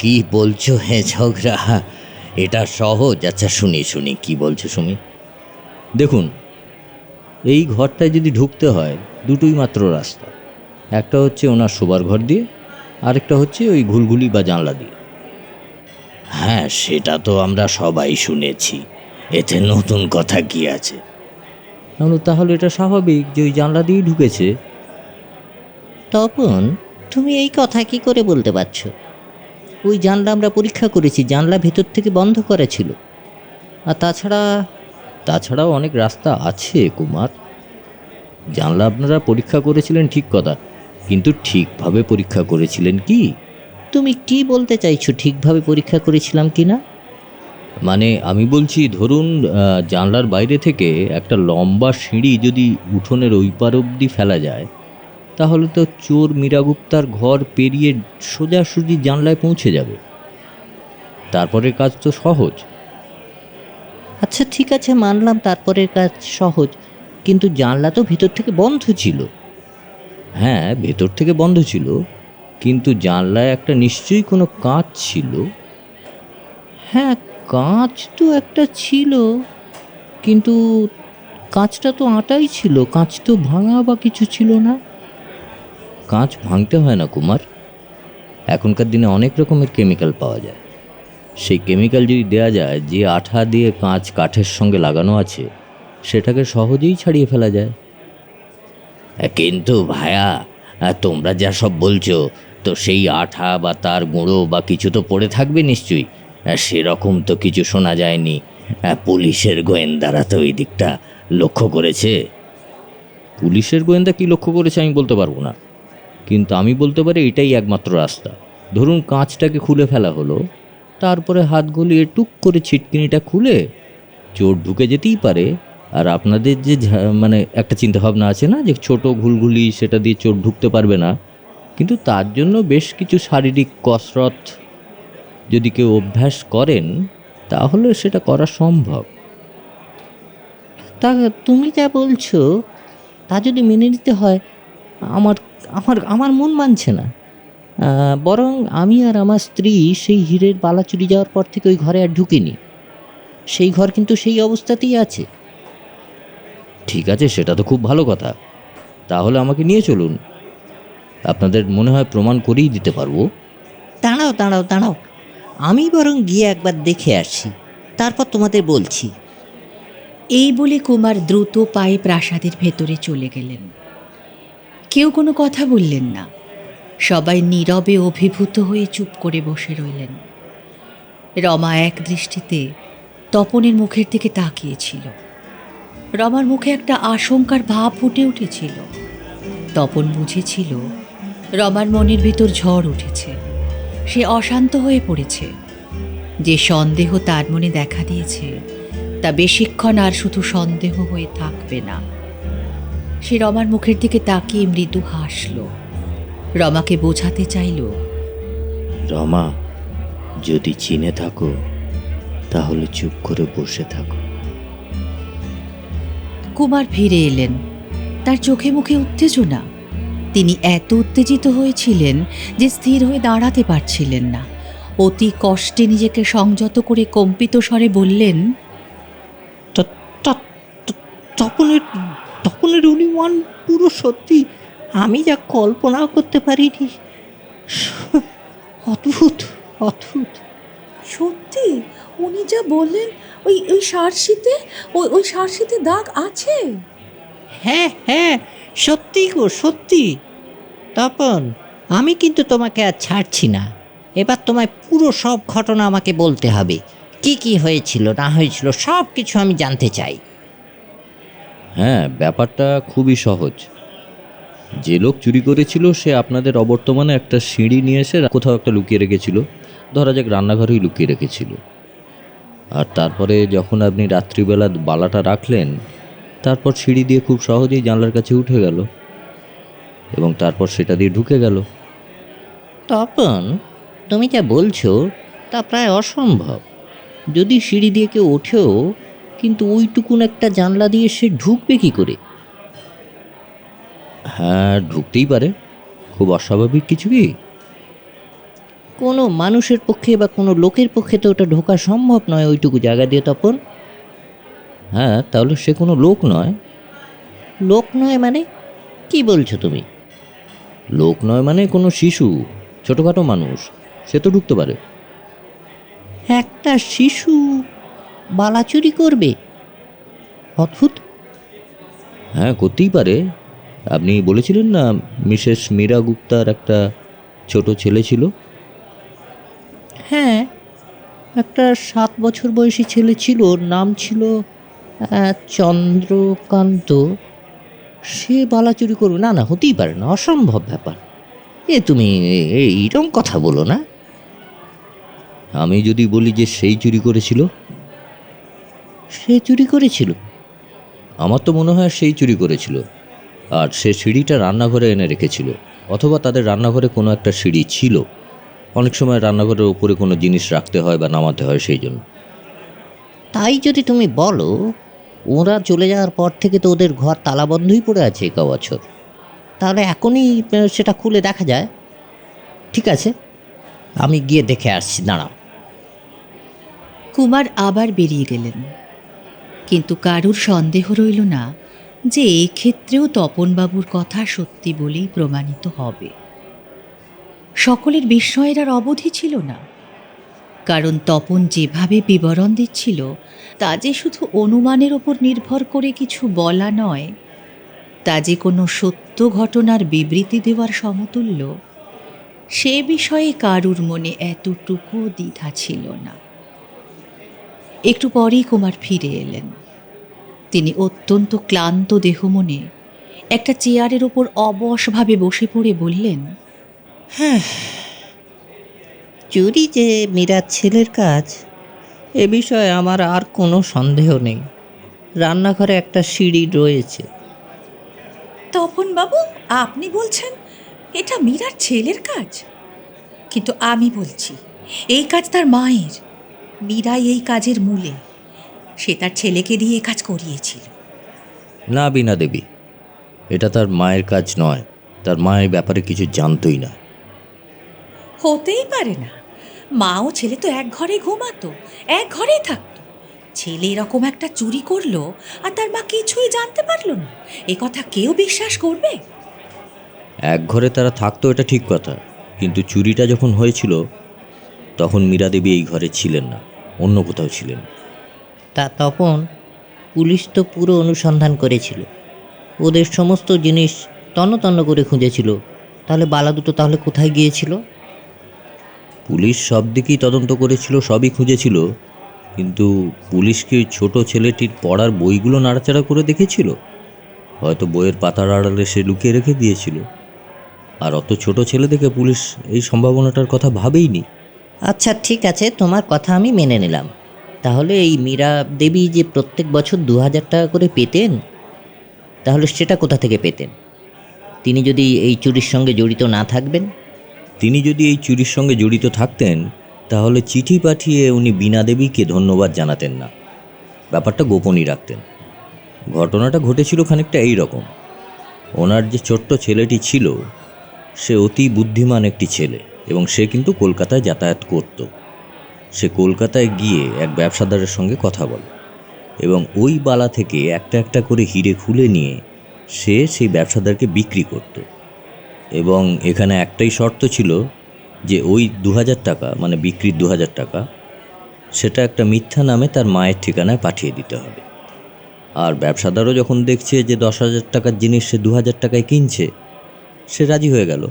G: কি বলছো হে ঝগড়া, এটা সহজ? আচ্ছা শুনি শুনি, কি বলছো শুনি। দেখুন, এই ঘরটায় যদি ঢুকতে হয় দুটোই মাত্র রাস্তা, একটা হচ্ছে ওনার শোবার ঘর দিয়ে, আরেকটা হচ্ছে ওই ঘুলঘুলি বা জানলা দিয়ে। হ্যাঁ, সেটা তো আমরা সবাই শুনেছি, এতে নতুন কথা কি আছে? তাহলে এটা স্বাভাবিক যে ওই জানলা দিয়েই ঢুকেছে। তপন, তুমি এই কথা কি করে বলতে পারছো? ওই জানলা আমরা পরীক্ষা করেছি, জানলা ভেতর থেকে বন্ধ করা ছিল। আর তাছাড়াও অনেক রাস্তা আছে কুমার। জানলা আপনারা পরীক্ষা করেছিলেন ঠিক কথা, কিন্তু ঠিকভাবে পরীক্ষা করেছিলেন কি? তুমি কি বলতে চাইছো ঠিকভাবে পরীক্ষা করেছিলাম কি না? মানে আমি বলছি, ধরুন জানলার বাইরে থেকে একটা লম্বা সিঁড়ি যদি উঠোনের ওই পার অবধি ফেলা যায়, তাহলে তো চোর মীরাগুপ্তার ঘর পেরিয়ে সোজাসুজি জানলায় পৌঁছে যাবে। তারপরের কাজ তো সহজ। আচ্ছা ঠিক আছে, মানলাম তারপরের কাজ সহজ, কিন্তু জানলা তো ভেতর থেকে বন্ধ ছিল। হ্যাঁ, ভেতর থেকে বন্ধ ছিল, কিন্তু জানলায় একটা নিশ্চয়ই কোনো কাঁচ ছিল। হ্যাঁ, কাঁচ তো একটা ছিল, কিন্তু
C: কাঁচটা তো আটাই ছিল, কাঁচ তো ভাঙা বা কিছু ছিল না।
G: কাঁচ ভাঙতে হয় না কুমার, এখনকার দিনে অনেক রকমের কেমিক্যাল পাওয়া যায়। সেই কেমিক্যাল যদি দেয়া যায়, যে আঠা দিয়ে কাঁচ কাঠের সঙ্গে লাগানো আছে সেটাকে সহজেই ছাড়িয়ে ফেলা যায়। কিন্তু ভায়া, তোমরা যা সব বলছো, তো সেই আঠা বা তার গুঁড়ো বা কিছু তো পড়ে থাকবে নিশ্চয়ই। সেরকম তো কিছু শোনা যায়নি। পুলিশের গোয়েন্দারা তো এই দিকটা লক্ষ্য করেছে।
E: পুলিশের গোয়েন্দা কি লক্ষ্য করেছে আমি বলতে পারবো না, কিন্তু আমি বলতে পারি এটাই একমাত্র রাস্তা। ধরুন কাঁচটাকে খুলে ফেলা হলো, তারপরে হাত গলিয়ে টুক করে ছিটকিনিটা খুলে চোর ঢুকে যেতেই পারে। আর আপনাদের যে মানে একটা চিন্তাভাবনা আছে না যে ছোট ঘুলঘুলি, সেটা দিয়ে চোর ঢুকতে পারবে না, কিন্তু তার জন্য বেশ কিছু শারীরিক কসরত যদি কেউ অভ্যাস করেন তাহলে সেটা করা সম্ভব।
C: তা তুমি যা বলছো তা যদি মেনে নিতে হয়, আমার আমার আমার মন মানছে না। বরং আমি আর আমার স্ত্রী সেই হীরের বালা চুরি যাওয়ার পর থেকে ওই ঘরে আর ঢুকিনি। সেই ঘর কিন্তু সেই অবস্থাতেই আছে।
E: ঠিক আছে, সেটা তো খুব ভালো কথা। তাহলে আমাকে নিয়ে চলুন, আপনাদের মনে হয় প্রমাণ করেই দিতে পারবো।
C: দাঁড়াও দাঁড়াও দাঁড়াও, আমি বরং গিয়ে একবার দেখে আসি, তারপর তোমাদের বলছি।
F: এই বলে কুমার দ্রুত পায়ে প্রাসাদের ভেতরে চলে গেলেন। কেউ কোনো কথা বললেন না, সবাই নীরবে অভিভূত হয়ে চুপ করে বসে রইলেন। রমা এক দৃষ্টিতে তপনের মুখের দিকে তাকিয়েছিল। রমার মুখে একটা আশঙ্কার ভাব ফুটে উঠেছিল। তপন বুঝেছিল রমার মনের ভিতর ঝড় উঠেছে, সে অশান্ত হয়ে পড়েছে। যে সন্দেহ তার মনে দেখা দিয়েছে তা বেশিক্ষণ আর শুধু সন্দেহ হয়ে থাকবে না। সে রমার মুখের দিকে তাকিয়ে মৃদু হাসল। রমাকে বোঝাতে চাইল,
G: রমা, যদি চিনে থাকো তাহলে চুপ করে বসে থাকো।
F: কুমার ফিরে এলেন। তার চোখে মুখে উত্তেজনা। তিনি এত উত্তেজিত হয়েছিলেন যে স্থির হয়ে দাঁড়াতে পারছিলেন না। অতি কষ্টে নিজেকে সংযত করে কম্পিত স্বরে বললেন,
C: তপনের অনুমান পুরো সত্যি, আমি যা কল্পনাও করতে পারিনি। অদ্ভুত অদ্ভুত।
A: সত্যি উনি যা বললেন, ওই ওই সারশিতে ওই সারশিতে দাগ আছে?
C: হ্যাঁ হ্যাঁ, সত্যি গো সত্যি। তপন, আমি কিন্তু তোমাকে আর ছাড়ছি না। এবার তোমায় পুরো সব ঘটনা আমাকে বলতে হবে। কি কি হয়েছিল না হয়েছিল সব কিছু আমি জানতে চাই।
E: হ্যাঁ, ব্যাপারটা খুবই সহজ। যে লোক চুরি করেছিল সে আপনাদের অবর্তমানে একটা সিঁড়ি নিয়ে এসে কোথাও একটা লুকিয়ে রেখেছিল, ধরা যাক রান্নাঘরেই লুকিয়ে রেখেছিল। আর তারপরে যখন আপনি রাত্রিবেলা বালাটা রাখলেন, তারপর সিঁড়ি দিয়ে খুব সহজেই জানলার কাছে উঠে গেল এবং তারপর সেটা দিয়ে ঢুকে গেল।
C: তপন, তুমি যা বলছো তা প্রায় অসম্ভব। যদি সিঁড়ি দিয়ে কেউ ওঠেও, কিন্তু ওইটুকুন একটা জানলা দিয়ে সে ঢুকবে কি করে?
E: হ্যাঁ, ঢুকতেই পারে। খুব অস্বাভাবিক কিছু কি?
C: কোনো মানুষের পক্ষে বা কোনো লোকের পক্ষে তো ওটা ঢোকা সম্ভব নয় ওইটুকু জায়গা দিয়ে। তপন,
E: হ্যাঁ, তাহলে সে কোনো লোক নয়।
C: লোক নয় মানে কি বলছো তুমি?
E: লোক নয় মানে কোনো শিশু, ছোটোখাটো মানুষ, সে তো ঢুকতে পারে।
C: একটা শিশু বালা চুরি করবে? অদ্ভুত।
E: হ্যাঁ, করতেই পারে। আপনি বলেছিলেন না মিসেস মীরা গুপ্তার একটা ছোট ছেলে ছিল?
C: হ্যাঁ, একটা 7 বছর বয়সী ছেলে ছিল, ওর নাম ছিল চন্দ্রকান্ত। সে বালা চুরি করবে? না না, হতেই পারে না, অসম্ভব ব্যাপার। তুমি এইরকম কথা বলো না।
E: আমি যদি বলি যে সেই চুরি করেছিল?
C: সে চুরি করেছিল?
E: আমার তো মনে হয় সেই চুরি করেছিল। আর সে সিঁড়িটা রান্নাঘরে এনে রেখেছিল, অথবা তাদের রান্নাঘরে কোনো একটা সিঁড়ি ছিল। অনেক সময় রান্নাঘরের ওপরে কোনো জিনিস রাখতে হয় বা নামাতে হয়, সেই জন্য।
C: তাই যদি তুমি বলো, ওরা চলে যাওয়ার পর থেকে তো ওদের ঘর তালাবন্ধই পড়ে আছে এক বছর। তাহলে এখনই সেটা খুলে দেখা যায়। ঠিক আছে, আমি গিয়ে দেখে আসছি, দাঁড়াও।
F: কুমার আবার বেরিয়ে গেলেন। কিন্তু কারুর সন্দেহ রইল না যে এক্ষেত্রেও তপনবাবুর কথা সত্যি বলেই প্রমাণিত হবে। সকলের বিস্ময়ের আর অবধি ছিল না, কারণ তপন যেভাবে বিবরণ দিচ্ছিল তা যে শুধু অনুমানের ওপর নির্ভর করে কিছু বলা নয়, তা যে কোনো সত্য ঘটনার বিবৃতি দেওয়ার সমতুল্য, সে বিষয়ে কারুর মনে এতটুকু দ্বিধা ছিল না। একটু পরেই কুমার ফিরে এলেন। তিনি অত্যন্ত ক্লান্ত দেহ মনে একটা চেয়ারের ওপর অবশভাবে বসে পড়ে বললেন,
C: চুরি যে মীরার ছেলের কাজ, এ বিষয়ে আমার আর কোনো সন্দেহ নেই। রান্নাঘরে একটা সিঁড়ি রয়েছে।
A: তপনবাবু, আপনি বলছেন এটা মীরার ছেলের কাজ? কিন্তু আমি বলছি এই কাজ তার মায়ের। মীরাই এই কাজের মূলে। সে তার ছেলেকে দিয়ে এই কাজ করিয়েছিল।
B: না বীণা দেবী, এটা তার মায়ের কাজ নয়। তার মায়ের ব্যাপারে কিছু জানতই না।
A: হতেই পারে না। মা ও ছেলে তো এক ঘরে ঘুমাতো, এক ঘরেই থাকতো। ছেলে এরকম একটা চুরি করলো আর তার মা কিছুই জানতে পারলো না, এ কথা কেউ বিশ্বাস করবে?
B: এক ঘরে তারা থাকতো, এটা ঠিক কথা, কিন্তু চুরিটা যখন হয়েছিল তখন মীরা দেবী এই ঘরে ছিলেন না, অন্য কোথাও ছিলেন।
C: তা তপন, পুলিশ তো পুরো অনুসন্ধান করেছিল, ওদের সমস্ত জিনিস তন্ন করে খুঁজেছিল। তাহলে বালা দুটো তাহলে কোথায় গিয়েছিল?
B: পুলিশ সব দিকেই তদন্ত করেছিল, সবই খুঁজেছিল, কিন্তু পুলিশ কি ছোট ছেলেটির পড়ার বইগুলো নাড়াচাড়া করে দেখেছিল? হয়তো বইয়ের পাতার আড়ালে সে লুকিয়ে রেখে দিয়েছিল। আর অত ছোট ছেলে দেখে পুলিশ এই সম্ভাবনাটার কথা ভাবেইনি।
C: আচ্ছা ঠিক আছে, তোমার কথা আমি মেনে নিলাম। তাহলে এই মীরা দেবী যে প্রত্যেক বছর 2000 টাকা করে পেতেন, তাহলে সেটা কোথা থেকে পেতেন? তিনি যদি এই চুরির সঙ্গে জড়িত না থাকবেন?
B: তিনি যদি এই চুরির সঙ্গে জড়িত থাকতেন তাহলে চিঠি পাঠিয়ে উনি বীণা দেবীকে ধন্যবাদ জানাতেন না, ব্যাপারটা গোপনই রাখতেন। ঘটনাটা ঘটেছিল খানিকটা এই রকম। ওনার যে ছোট্ট ছেলেটি ছিল সে অতি বুদ্ধিমান একটি ছেলে, এবং সে কিন্তু কলকাতায় যাতায়াত করত। সে কলকাতায় গিয়ে এক ব্যবসাদারের সঙ্গে কথা বলে এবং ওই বালা থেকে একটা একটা করে হিরে খুলে নিয়ে সে সেই ব্যবসাদারকে বিক্রি করত। এবং এখানে একটাই শর্ত ছিল যে ওই 2000 টাকা, মানে বিক্রির 2000 টাকা, সেটা একটা মিথ্যা নামে তার মায়ের ঠিকানায় পাঠিয়ে দিতে হবে। আর ব্যবসাদারও যখন দেখছে যে 10,000 টাকার জিনিস সে 2000 টাকায় কিনছে, সে রাজি হয়ে গেল।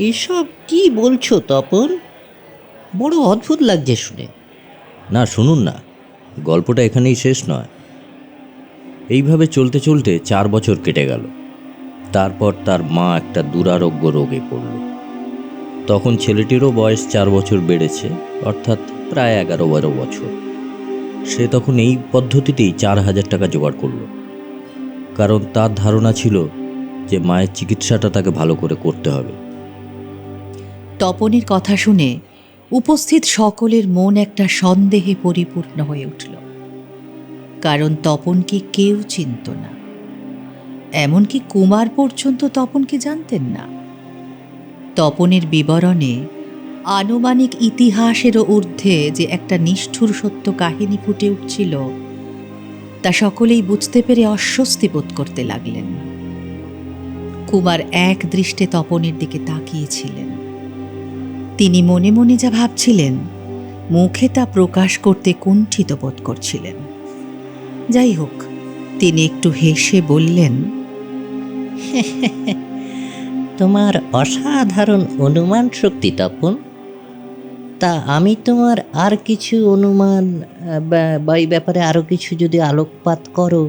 C: এসব কি বলছো তপন? বড় অদ্ভুত লাগছে শুনে।
B: না, শুনুন না, গল্পটা এখানেই শেষ নয়। এইভাবে চলতে চলতে 4 বছর কেটে গেল। তারপর তার মা একটা দুরারোগ্য রোগে পড়ল। তখন ছেলেটিরও বয়স 4 বছর বেড়েছে, অর্থাৎ প্রায় 11-12 বছর। সে তখন এই পদ্ধতিতেই 4000 টাকা জোগাড় করল, কারণ তার ধারণা ছিল যে মায়ের চিকিৎসাটা তাকে ভালো করে করতে হবে।
F: তপনের কথা শুনে উপস্থিত সকলের মন একটা সন্দেহে পরিপূর্ণ হয়ে উঠল, কারণ তপনকে কেউ চিনত না। এমনকি কুমার পর্যন্ত তপনকে জানতেন না। তপনের বিবরণে আনুমানিক ইতিহাসেরও ঊর্ধ্বে যে একটা নিষ্ঠুর সত্য কাহিনী ফুটে উঠছিল, তা সকলেই বুঝতে পেরে অস্বস্তি বোধ করতে লাগলেন। কুমার এক দৃষ্টে তপনের দিকে তাকিয়েছিলেন। তিনি মনে মনে যা ভাবছিলেন, মুখে তা প্রকাশ করতে কুণ্ঠিত বোধ করছিলেন। যাই হোক, তিনি একটু হেসে বললেন,
C: তোমার অসাধারণ অনুমান শক্তি তপন। তা আমি তোমার আর কিছু অনুমান বা এই ব্যাপারে আরও কিছু যদি আলোকপাত করো,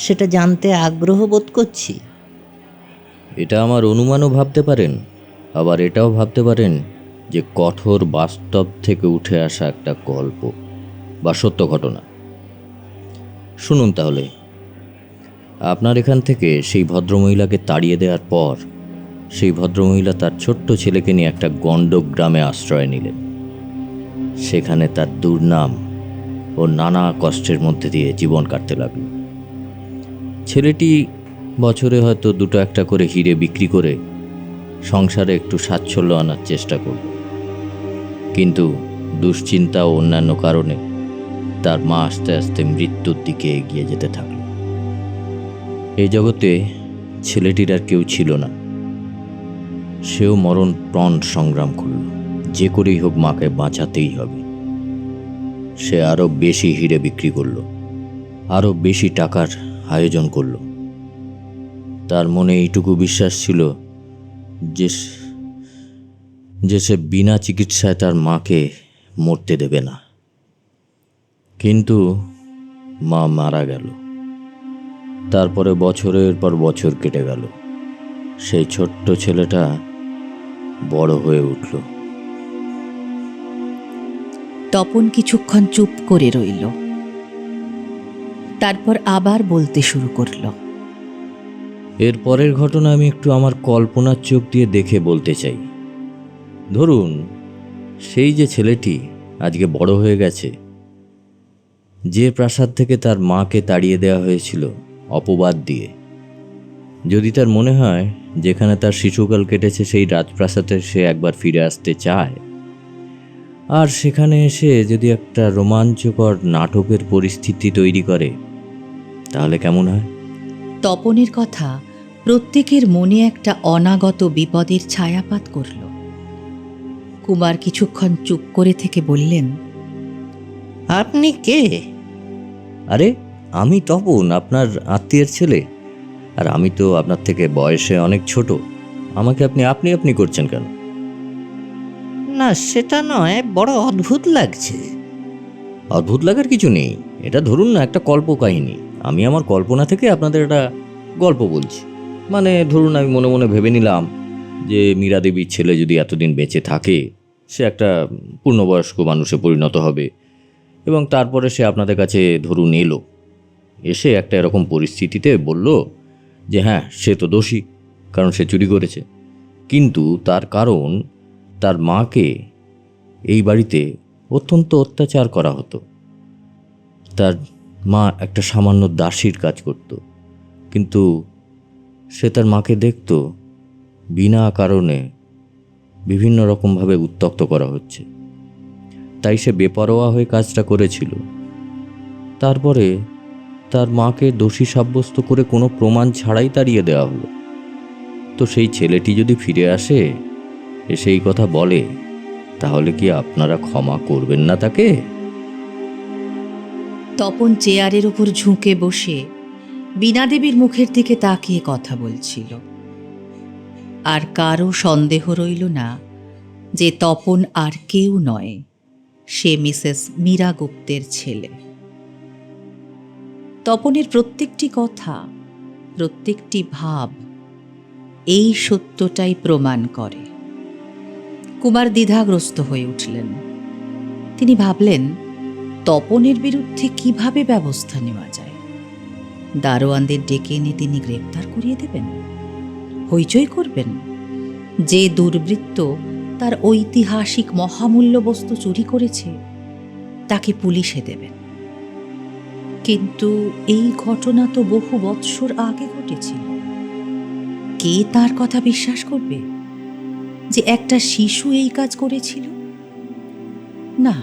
C: সেটা জানতে আগ্রহ বোধ করছি।
B: এটা আমার অনুমানও ভাবতে পারেন, আবার এটাও ভাবতে পারেন যে কঠোর বাস্তব থেকে উঠে আসা একটা গল্প বা সত্য ঘটনা। শুনুন তাহলে। আপনার এখান থেকে সেই ভদ্রমহিলাকে তাড়িয়ে দেওয়ার পর সেই ভদ্রমহিলা তার ছোট্ট ছেলেকে নিয়ে একটা গণ্ডক গ্রামে আশ্রয় নিলেন। সেখানে তার দুর্নাম ও নানা কষ্টের মধ্যে দিয়ে জীবন কাটতে লাগল। ছেলেটি বছরে হয়তো 2-1 করে হিরে বিক্রি করে সংসারে একটু সাচ্ছল্য আনার চেষ্টা করল, কিন্তু দুশ্চিন্তা ও অন্যান্য কারণে তার মা আস্তে আস্তে মৃত্যুর দিকে এগিয়ে যেতে থাকল। এই জগতে ছেলেটির আর কেউ ছিল না। সেও মরণপ্রাণ সংগ্রাম করল, যে করেই হোক মাকে বাঁচাতেই হবে। সে আরও বেশি হিরে বিক্রি করল, আরও বেশি টাকার আয়োজন করল। তার মনে এইটুকু বিশ্বাস ছিল যে সে বিনা চিকিৎসায় তার মাকে মরতে দেবে না। কিন্তু মা মারা গেল। তারপরে বছরের পর বছর কেটে গেল। সেই ছোট্ট ছেলেটা বড় হয়ে উঠল।
F: তপন কিছুক্ষণ চুপ করে রইল, তারপর আবার বলতে শুরু করল।
B: এর পরের ঘটনা আমি একটু আমার কল্পনার চোখ দিয়ে দেখে বলতে চাই। ধরুন, সেই যে ছেলেটি আজকে বড় হয়ে গেছে, যে প্রাসাদ থেকে তার মাকে তাড়িয়ে দেওয়া হয়েছিল অপবাদ দিয়ে, যদি তার মনে হয় যেখানে তার শিশুকাল কেটেছে সেই রাজপ্রাসাদে সে একবার ফিরে আসতে চায়, আর সেখানে এসে যদি একটা রোমাঞ্চকর নাটকের পরিস্থিতি তৈরি করে, তাহলে কেমন হয়?
F: তপনের কথা প্রত্যেকের মনে একটা অনাগত বিপদের ছায়াপাত করল। কুমার কিছুক্ষণ চুপ করে থেকে বললেন,
C: আপনি কে?
B: আরে, আমি তপন, আপনার আত্মীয়ের ছেলে। আর আমি তো আপনার থেকে বয়সে অনেক ছোট। আমাকে আপনি আপনি আপনি করছেন কেন?
C: না, সেটা নয়, বড় অদ্ভুত লাগছে।
B: অদ্ভুত লাগার কিছু নেই। এটা ধরুন না একটা কল্পকাহিনী। আমি আমার কল্পনা থেকে আপনাদের একটা গল্প বলছি। মানে ধরুন, আমি মনে মনে ভেবে নিলাম যে মীরা দেবীর ছেলে যদি এতদিন বেঁচে থাকে, সে একটা পূর্ণবয়স্ক মানুষে পরিণত হবে, এবং তারপরে সে আপনাদের কাছে ধরুন এলো, এসে একটা এরকম পরিস্থিতিতে বলল যে হ্যাঁ, সে তো দোষী, কারণ সে চুরি করেছে। কিন্তু তার কারণ তার মাকে এই বাড়িতে অত্যন্ত অত্যাচার করা হতো। তার মা একটা সামান্য দাসীর কাজ করত, কিন্তু সে তার মাকে দেখত বিনা কারণে বিভিন্ন রকমভাবে উত্ত্যক্ত করা হচ্ছে, তাই সে বেপরোয়া হয়ে কাজটা করেছিল। তারপরে তার মাকে দোষী সাব্যস্ত করে কোনো প্রমাণ ছাড়াই তাড়িয়ে দেওয়া হলো। তো সেই ছেলেটি যদি ফিরে আসে, এসে এই কথা বলে, তাহলে কি আপনারা ক্ষমা করবেন না তাকে?
F: তপন চেয়ারের উপর ঝুঁকে বসে বীণা দেবীর মুখের দিকে তাকিয়ে কথা বলছিল। আর কারও সন্দেহ রইল না যে তপন আর কেউ নয়, সে মিসেস মীরা গুপ্তের ছেলে। তপনের প্রত্যেকটি কথা, প্রত্যেকটি ভাব এই সত্যটাই প্রমাণ করে। কুমার দ্বিধাগ্রস্ত হয়ে উঠলেন। তিনি ভাবলেন, তপনের বিরুদ্ধে কিভাবে ব্যবস্থা নেওয়া যায়। দারোয়ানদের ডেকে এনে তিনি গ্রেপ্তার করিয়ে দেবেন, হইচই করবেন, যে দুর্বৃত্ত তার ঐতিহাসিক মহামূল্য বস্তু চুরি করেছে তাকে পুলিশে দেবেন। কিন্তু এই ঘটনা তো বহু বৎসর আগে ঘটেছিল। কে তার কথা বিশ্বাস করবে যে একটা শিশু এই কাজ করেছিল? না,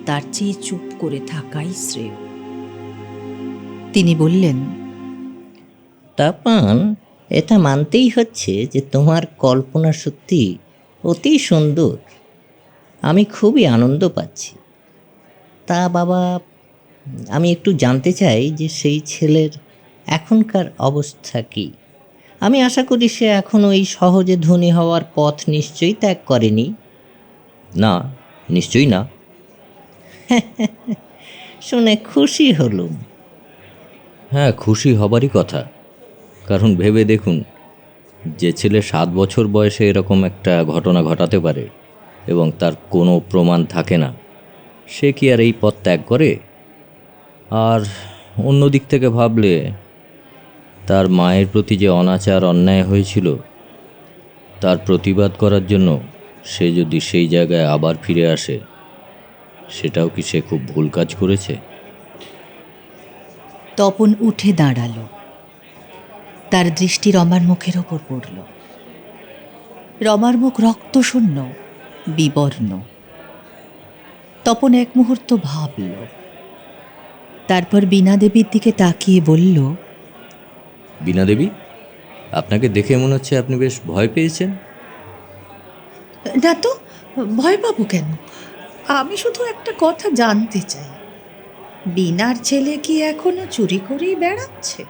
F: তার চেয়ে চুপ করে থাকাই শ্রেয়। তিনি বললেন,
C: তপন, এটা মানতেই হচ্ছে যে তোমার কল্পনা সত্যি অতি সুন্দর। আমি খুবই আনন্দ পাচ্ছি। তা বাবা, আমি একটু জানতে চাই যে সেই ছেলের এখনকার অবস্থা কী? আমি আশা করি সে এখনও এই সহজে ধনী হওয়ার পথ নিশ্চয়ই ত্যাগ করেনি।
B: না, নিশ্চয়ই না।
C: শুনে খুশি হলুম।
B: হ্যাঁ, খুশি হবারই কথা। কারণ ভেবে দেখুন, যে ছেলে 7 বছর বয়সে এরকম একটা ঘটনা ঘটাতে পারে এবং তার কোনো প্রমাণ থাকে না, সে কি আর এই পথ ত্যাগ করে? আর অন্য দিক থেকে ভাবলে, তার মায়ের প্রতি যে অনাচার অন্যায় হয়েছিল, তার প্রতিবাদ করার জন্য সে যদি সেই জায়গায় আবার ফিরে আসে, সেটাও কি সে খুব ভুল কাজ করেছে?
F: তপন উঠে দাঁড়ালো। তার দৃষ্টি রমার মুখের ওপর পড়ল। রমার মুখ রক্তশূন্য, বিবর্ণ। তপন এক মুহূর্ত ভাবল, তারপর বীণা দেবীর দিকে তাকিয়ে বলল,
B: বীণা দেবী, আপনাকে দেখে মনে হচ্ছে আপনি বেশ ভয় পেয়েছেন।
A: না তো, ভয় পাবো কেন? আমি শুধু একটা কথা জানতে চাই, বিনার ছেলে কি এখনো চুরি করেই বেড়াচ্ছে?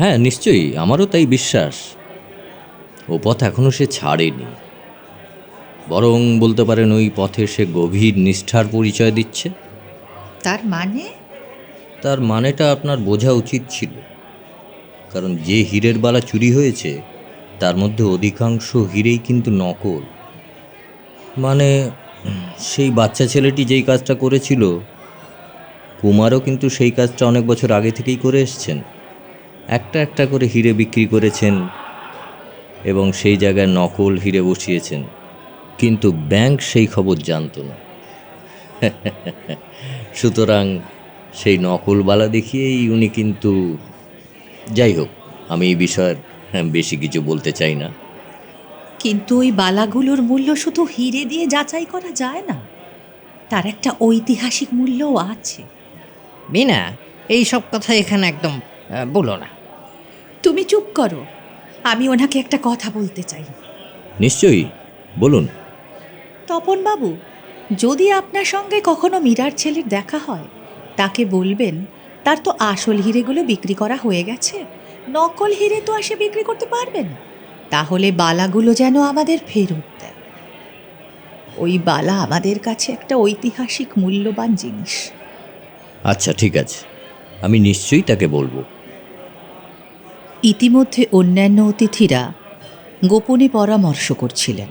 B: হ্যাঁ, নিশ্চয়ই, আমারও তাই বিশ্বাস। ও পথ এখনো সে ছাড়েনি, বরং বলতে পারেন ওই পথে সে গভীর নিষ্ঠার পরিচয় দিচ্ছে।
A: তার মানে?
B: তার মানেটা আপনার বোঝা উচিত ছিল, কারণ যে হীরের বালা চুরি হয়েছে তার মধ্যে অধিকাংশ হীরেই কিন্তু নকল। মানে সেই বাচ্চা ছেলেটি যেই কাজটা করেছিল, কুমারও কিন্তু সেই কাজটা অনেক বছর আগে থেকেই করে এসছেন। একটা একটা করে হীরে বিক্রি করেছেন এবং সেই জায়গায় নকল হীরে বসিয়েছেন, কিন্তু ব্যাংক সেই খবর জানতো না। সুতরাং সেই নকল বালা দেখিয়েই উনি কিন্তু, যাই হোক, আমি এই বিষয়ে বেশি কিছু বলতে চাই না।
A: কিন্তু ওই বালাগুলোর মূল্য শুধু হিরে দিয়ে যাচাই করা যায় না, তার একটা ঐতিহাসিক মূল্যও আছে।
H: বিনা, এই সব কথা এখানে একদম বলো না।
A: তুমি চুপ করো, আমি ওনাকে একটা কথা বলতে চাই।
B: নিশ্চয়ই, বলুন।
A: তপনবাবু, যদি আপনার সঙ্গে কখনো মীরার ছেলের দেখা হয়, তাকে বলবেন তার তো আসল হিরেগুলো বিক্রি করা হয়ে গেছে, নকল হিরে তো আসে বিক্রি করতে পারবে না, তাহলে বালাগুলো যেন আমাদের ফেরত দেয়। ওই বালা আমাদের কাছে একটা ঐতিহাসিক মূল্যবান জিনিস।
B: আচ্ছা, ঠিক আছে, আমি নিশ্চয়ই তাকে বলবো।
F: ইতিমধ্যে অন্যান্য অতিথিরা গোপনে পরামর্শ করছিলেন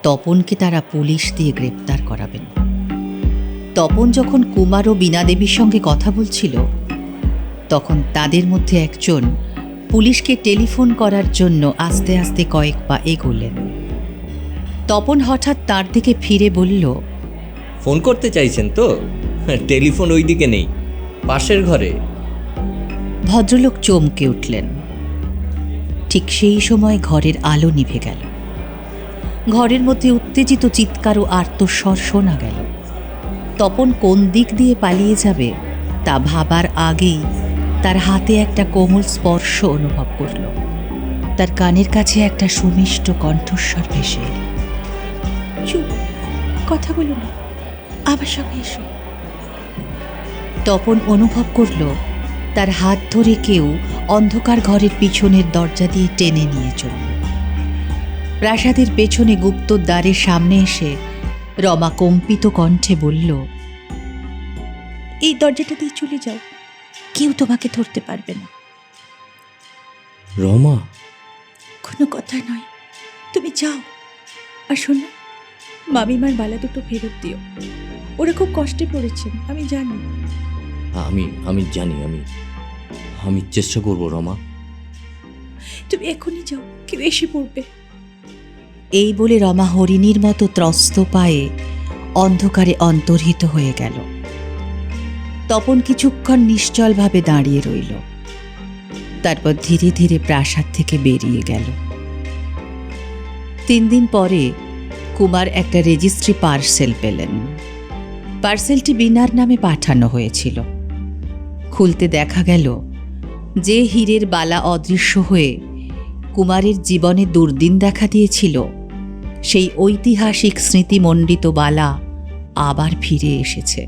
F: তপনকে তারা পুলিশ দিয়ে গ্রেপ্তার করাবেন। তপন যখন কুমার ও বীণা দেবীর সঙ্গে কথা বলছিল, তখন তাদের মধ্যে একজন পুলিশকে টেলিফোন করার জন্য আস্তে আস্তে কয়েক পা এগোলেন। তপন হঠাৎ তার দিকে ফিরে বলল,
B: ফোন করতে চাইছেন তো? টেলিফোন ওই দিকে নেই, পাশের ঘরে।
F: ভদ্রলোক চমকে উঠলেন। ঠিক সেই সময় ঘরের আলো নিভে গেল। ঘরের মধ্যে উত্তেজিত চিৎকার ও আর্তস্বর শোনা গেল। তপন কোন দিক দিয়ে পালিয়ে যাবে তা ভাবার আগেই তার হাতে একটা কোমল স্পর্শ অনুভব করল। তার কানের কাছে একটা সুমিষ্ট কণ্ঠস্বর ভেসে এল,
A: চুপ, কথা বলো না, আমার সঙ্গে এসো।
F: তপন অনুভব করল তার হাত ধরে কেউ অন্ধকার ঘরের পিছনের দরজা দিয়ে টেনে নিয়ে চলল। প্রাসাদের পেছনে গুপ্ত দ্বারের সামনে এসে রমা কম্পিত কণ্ঠে বলল,
A: এই দরজাটা দিয়ে চলে যাও, কেউ তোমাকে ধরতে পারবে না।
B: রমা,
A: কোনো কথা নয়, তুমি যাও। আর শোনো, মামিমার বালা দুটো ফেরত দিও, ওরা খুব কষ্টে পড়েছেন, আমি জানি।
B: আমি জানি, আমি চেষ্টা করব রমা।
A: তুমি এখনই যাও, কেউ এসে পড়বে।
F: এই বলে রমা হরিণীর মতো ত্রস্ত পায়ে অন্ধকারে অন্তর্হিত হয়ে গেল। তপন কিছুক্ষণ নিশ্চলভাবে দাঁড়িয়ে রইল, তারপর ধীরে ধীরে প্রাসাদ থেকে বেরিয়ে গেল। 3 দিন পরে কুমার একটা রেজিস্ট্রি পার্সেল পেলেন। পার্সেলটি বীণার নামে পাঠানো হয়েছিল। খুলতে দেখা গেল যে হীরের বালা অদৃশ্য হয়ে কুমারের জীবনে দুর্দিন দেখা দিয়েছিল, সেই ঐতিহাসিক স্মৃতিমণ্ডিত বালা আবার ফিরে এসেছে।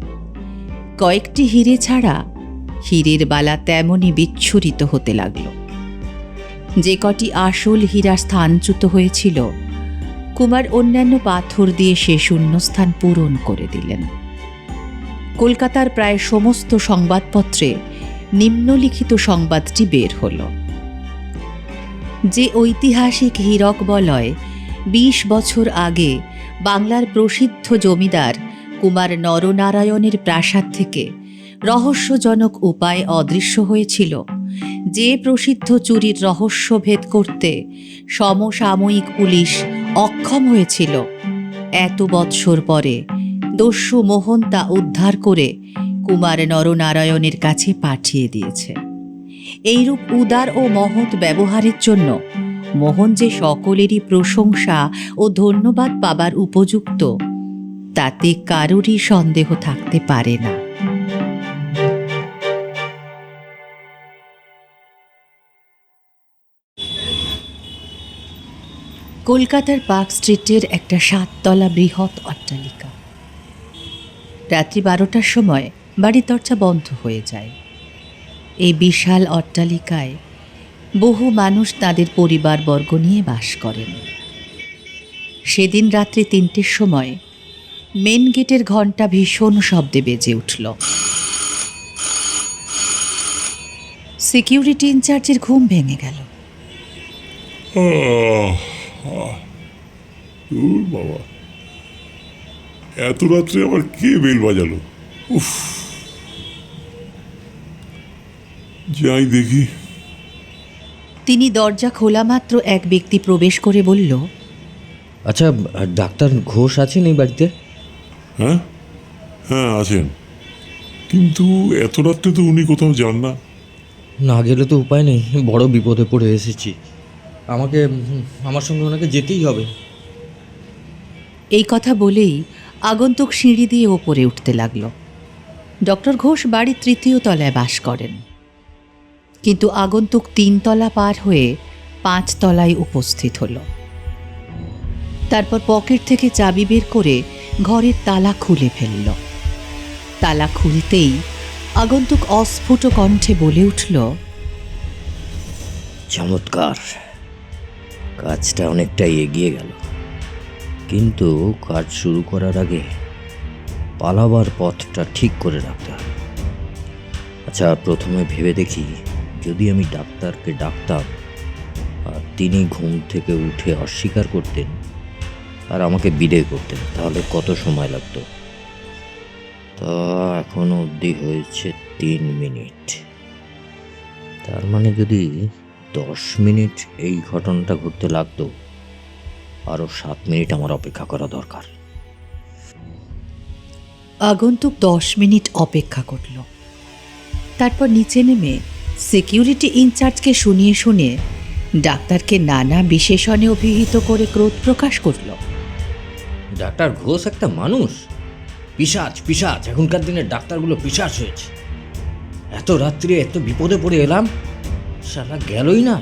F: কয়েকটি হীরে ছাড়া হীরের বালা তেমনই বিচ্ছুরিত হতে লাগল। যে কটি আসল হীরা স্থানচ্যুত হয়েছিল, কুমার অন্যান্য পাথর দিয়ে সে শূন্যস্থান পূরণ করে দিলেন। কলকাতার প্রায় সমস্ত সংবাদপত্রে নিম্নলিখিত সংবাদটি বের হল। যে ঐতিহাসিক হীরক বলয় 20 বছর আগে বাংলার প্রসিদ্ধ জমিদার কুমার নরনারায়ণের প্রাসাদ থেকে রহস্যজনক উপায়ে অদৃশ্য হয়েছিল, যে প্রসিদ্ধ চুরির রহস্য ভেদ করতে সমসাময়িক পুলিশ অক্ষম হয়েছিল, এত বৎসর পরে দস্যু মোহন তা উদ্ধার করে কুমার নরনারায়ণের কাছে পাঠিয়ে দিয়েছে। এইরূপ উদার ও মহৎ ব্যবহারের জন্য মোহন যে সকলেরই প্রশংসা ও ধন্যবাদ পাবার উপযুক্ত তাতে কারোরই সন্দেহ থাকতে পারে না। কলকাতার পার্ক স্ট্রিটের একটা 7 তলা বৃহৎ অট্টালিকা। রাত্রি 12টার সময় বাড়ির দরজা বন্ধ হয়ে যায়। এই বিশাল অট্টালিকায় বহু মানুষ তাদের পরিবারবর্গ নিয়ে বাস করেন। সেদিন রাত্রি 3টের সময় মেন গেটের ঘণ্টা ভীষণ শব্দে বেজে উঠল। সিকিউরিটি ইনচার্জের ঘুম ভেঙে গেল।
I: বাবা, এত রাত্রে আবার কে বেল বাজালো? উফ, যাই দেখি।
F: তিনি দরজা খোলা মাত্র এক ব্যক্তি প্রবেশ করে বলল,
B: আচ্ছা, ডাক্তার ঘোষ আছেন এই বাড়িতে?
I: হ্যাঁ হ্যাঁ আছেন, কিন্তু এত রাত্রে তো উনি কোথাও যান না।
B: না গেলে তো উপায় নেই, বড় বিপদে পড়ে এসেছি। আমার সঙ্গে ওনাকে যেতেই হবে।
F: এই কথা বলেই আগন্তুক সিঁড়ি দিয়ে ওপরে উঠতে লাগল। ডক্টর ঘোষ বাড়ির 3য় তলায় বাস করেন, কিন্তু আগন্তুক 3 তলা পার হয়ে 5 তলায় উপস্থিত হল। তারপর পকেট থেকে চাবি বের করে ঘরের তালা খুলে ফেলল। তালা খুলতেই আগন্তুক অস্ফুট কণ্ঠে বলে উঠল,
B: চমৎকার, কাজটা অনেকটাই এগিয়ে গেল, কিন্তু কাজ শুরু করার আগে পালাবার পথটা ঠিক করে রাখতে হবে। আচ্ছা, প্রথমে ভেবে দেখি, যদি আমি ডাক্তারকে ডাকতাম আর তিনি ঘুম থেকে উঠে অস্বীকার করতেন আর আমাকে বিদায় করতেন, তাহলে কত সময় লাগতো? তা এখনো অবধি হয়েছে 3 মিনিট। তার মানে যদি 10 মিনিট এই ঘটনাটা ঘটতে লাগতো, আরও 7 মিনিট আমার অপেক্ষা করা দরকার।
F: আগন্তুক 10 মিনিট অপেক্ষা করল। তারপর নিচে নেমে সিকিউরিটি ইনচার্জকে শুনিয়ে শুনিয়ে ডাক্তারকে নানা বিশেষণে অভিহিত করে ক্রোধ প্রকাশ করল।
B: ডাক্তার ঘোষ একটা মানুষ? পিশাচ, পিশাচ! এখনকার দিনে ডাক্তারগুলো পিশাচ হয়েছে। এত রাত্রে এত বিপদে পড়ে এলাম, শালা গেলই না।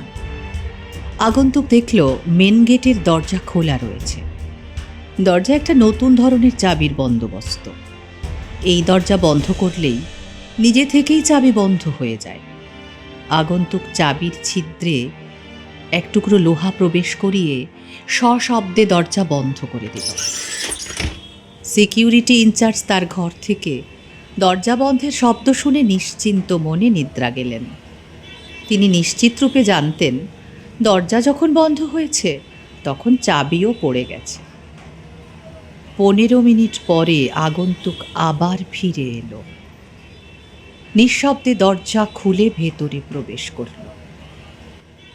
F: আগন্তুক দেখল মেন গেটের দরজা খোলা রয়েছে। দরজা একটা নতুন ধরনের চাবির বন্দোবস্ত। এই দরজা বন্ধ করলেই নিজে থেকেই চাবি বন্ধ হয়ে যায়। আগন্তুক চাবির ছিদ্রে এক টুকরো লোহা প্রবেশ করিয়ে সশব্দে দরজা বন্ধ করে দিল। সিকিউরিটি ইনচার্জ তার ঘর থেকে দরজা বন্ধের শব্দ শুনে নিশ্চিন্ত মনে নিদ্রা গেলেন। তিনি নিশ্চিত রূপে জানতেন, দরজা যখন বন্ধ হয়েছে তখন চাবিও পড়ে গেছে। 15 মিনিট পরে আগন্তুক আবার ফিরে এলো। নিঃশব্দে দরজা খুলে ভেতরে প্রবেশ করল।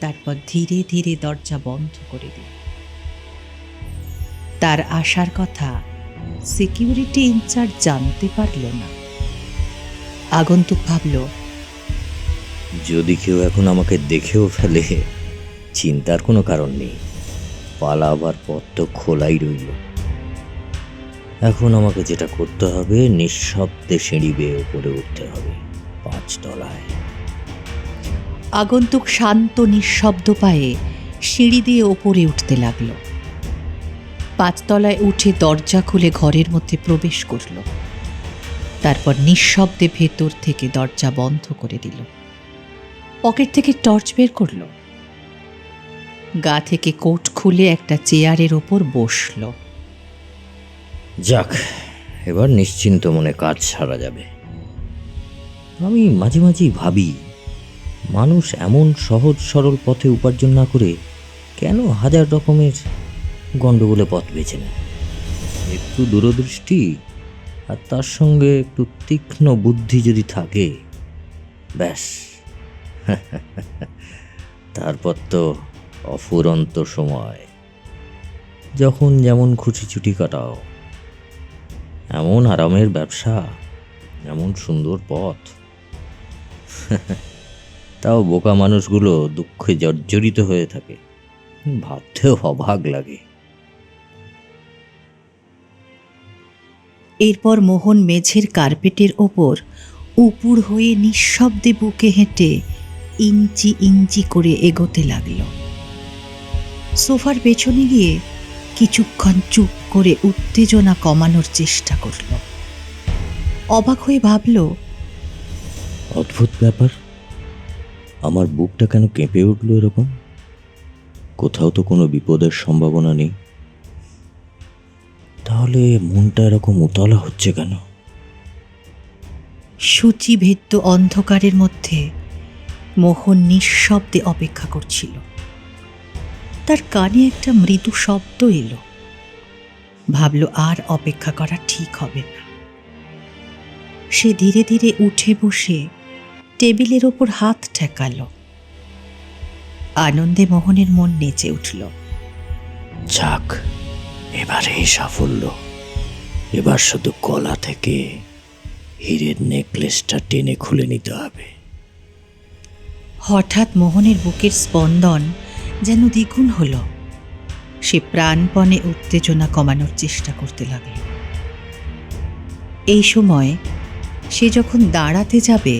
F: তারপর ধীরে ধীরে দরজা বন্ধ করে দিল। তার আসার কথা সিকিউরিটি ইনচার্জ জানতে পারল না। আগন্তুক ভাবল,
B: যদি কেউ এখন আমাকে দেখেও ফেলে, চিন্তার কোনো কারণ নেই, পালাবার পথ তো খোলাই রইল। এখন আমাকে যেটা করতে হবে, নিঃশব্দে সিঁড়ি বেয়ে উপরে উঠতে হবে 5 তলায়।
F: আগন্তুক শান্ত নিঃশব্দ পায়ে সিঁড়ি দিয়ে ওপরে উঠতে লাগল। 5 তলায় উঠে দরজা খুলে ঘরের মধ্যে প্রবেশ করল। তারপর নিঃশব্দে ভেতর থেকে দরজা বন্ধ করে দিল। পকেট থেকে টর্চ বের করল। গা থেকে কোট খুলে একটা চেয়ারের ওপর বসল।
B: যাক, এবার নিশ্চিন্ত মনে কাজ সারা যাবে। আমি মাঝে মাঝেই ভাবি, মানুষ এমন সহজ সরল পথে উপার্জন না করে কেন হাজার রকমের গণ্ডগোলে পথ বেছে নেয়? একটু দূরদৃষ্টি আর তার সঙ্গে একটু তীক্ষ্ণ বুদ্ধি যদি থাকে, ব্যাস, তারপর তো অফুরন্ত সময়। যখন যেমন খুশি ছুটি কাটাও, এমন আরামের ব্যবসা, এমন সুন্দর পথ। তাও বোকা মানুষগুলো দুঃখে জর্জরিত হয়ে থাকে। ভাবতেও অবাক লাগে।
F: এরপর মোহন মেঝের কার্পেটের ওপর উপুর হয়ে নিঃশব্দে বুকে হেঁটে ইঞ্চি ইঞ্চি করে এগোতে লাগল। সোফার পেছনে গিয়ে কিছুক্ষণ চুপ করে উত্তেজনা কমানোর চেষ্টা করল। অবাক হয়ে ভাবল,
B: অদ্ভুত ব্যাপার, আমার বুকটা কেন কেঁপে উঠল এরকম? কোথাও তো কোনো বিপদের সম্ভাবনা নেই, তাহলে মনটা এরকম উতলা হচ্ছে কেন?
F: সূচিভেদ্য অন্ধকারের মধ্যে মোহন নিঃশব্দে অপেক্ষা করছিল। তার কানে একটা মৃদু শব্দ এলো। ভাবল আর অপেক্ষা করা ঠিক হবে না। সে ধীরে ধীরে উঠে বসে টেবিলের ওপর হাত ঠেকাল। আনন্দে মোহনের মন নেচে উঠল।
B: যাক, এবারে সাফল্য। এবার শুধু গলা থেকে হীরের নেকলেসটা টেনে খুলে নিতে হবে।
F: হঠাৎ মোহনের বুকের স্পন্দন যেন দ্বিগুণ হল। সে প্রাণপণে উত্তেজনা কমানোর চেষ্টা করতে লাগল। এই সময় সে যখন দাঁড়াতে যাবে,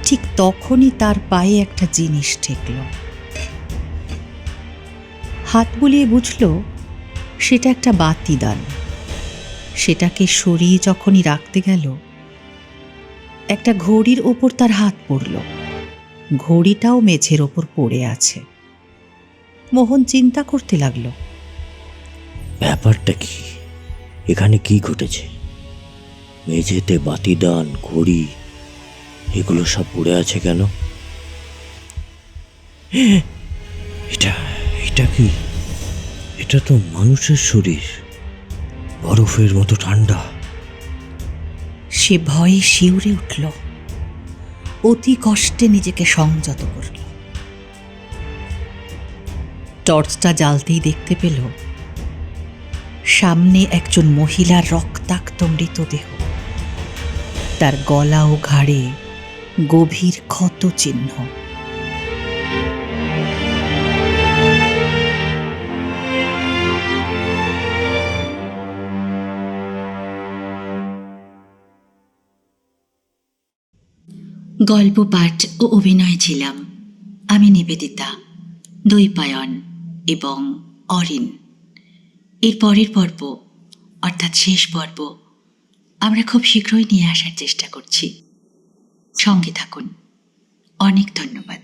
F: ঠিক তখনই তার পায়ে একটা জিনিস ঠেকল। হাত বুলিয়ে বুঝল সেটা একটা বাতিদান। সেটাকে সরিয়ে যখনই রাখতে গেল, একটা ঘড়ির ওপর তার হাত পড়ল। ঘড়িটাও মেঝের ওপর পড়ে আছে। মোহন চিন্তা করতে লাগল,
B: ব্যাপারটা কি? এখানে কি ঘটেছে? মেঝেতে বাতিদান, ঘড়ি, এগুলো সব পড়ে আছে কেন? এটা এটা কি? এটা তো মানুষের শরীর, বরফের মতো ঠান্ডা।
F: সে ভয়ে শিউরে উঠল। অতি কষ্টে নিজেকে সংযত করল। টর্চটা জ্বালতেই দেখতে পেল সামনে একজন মহিলার রক্তাক্ত মৃতদেহ। তার গলা ও ঘাড়ে গভীর ক্ষত চিহ্ন। গল্প পাঠ ও অভিনয় ছিলাম আমি নিবেদিতা, দৈপায়ন এবং অরিন। এর পরের পর্ব অর্থাৎ শেষ পর্ব আমরা খুব শীঘ্রই নিয়ে আসার চেষ্টা করছি। সঙ্গে থাকুন। অনেক ধন্যবাদ।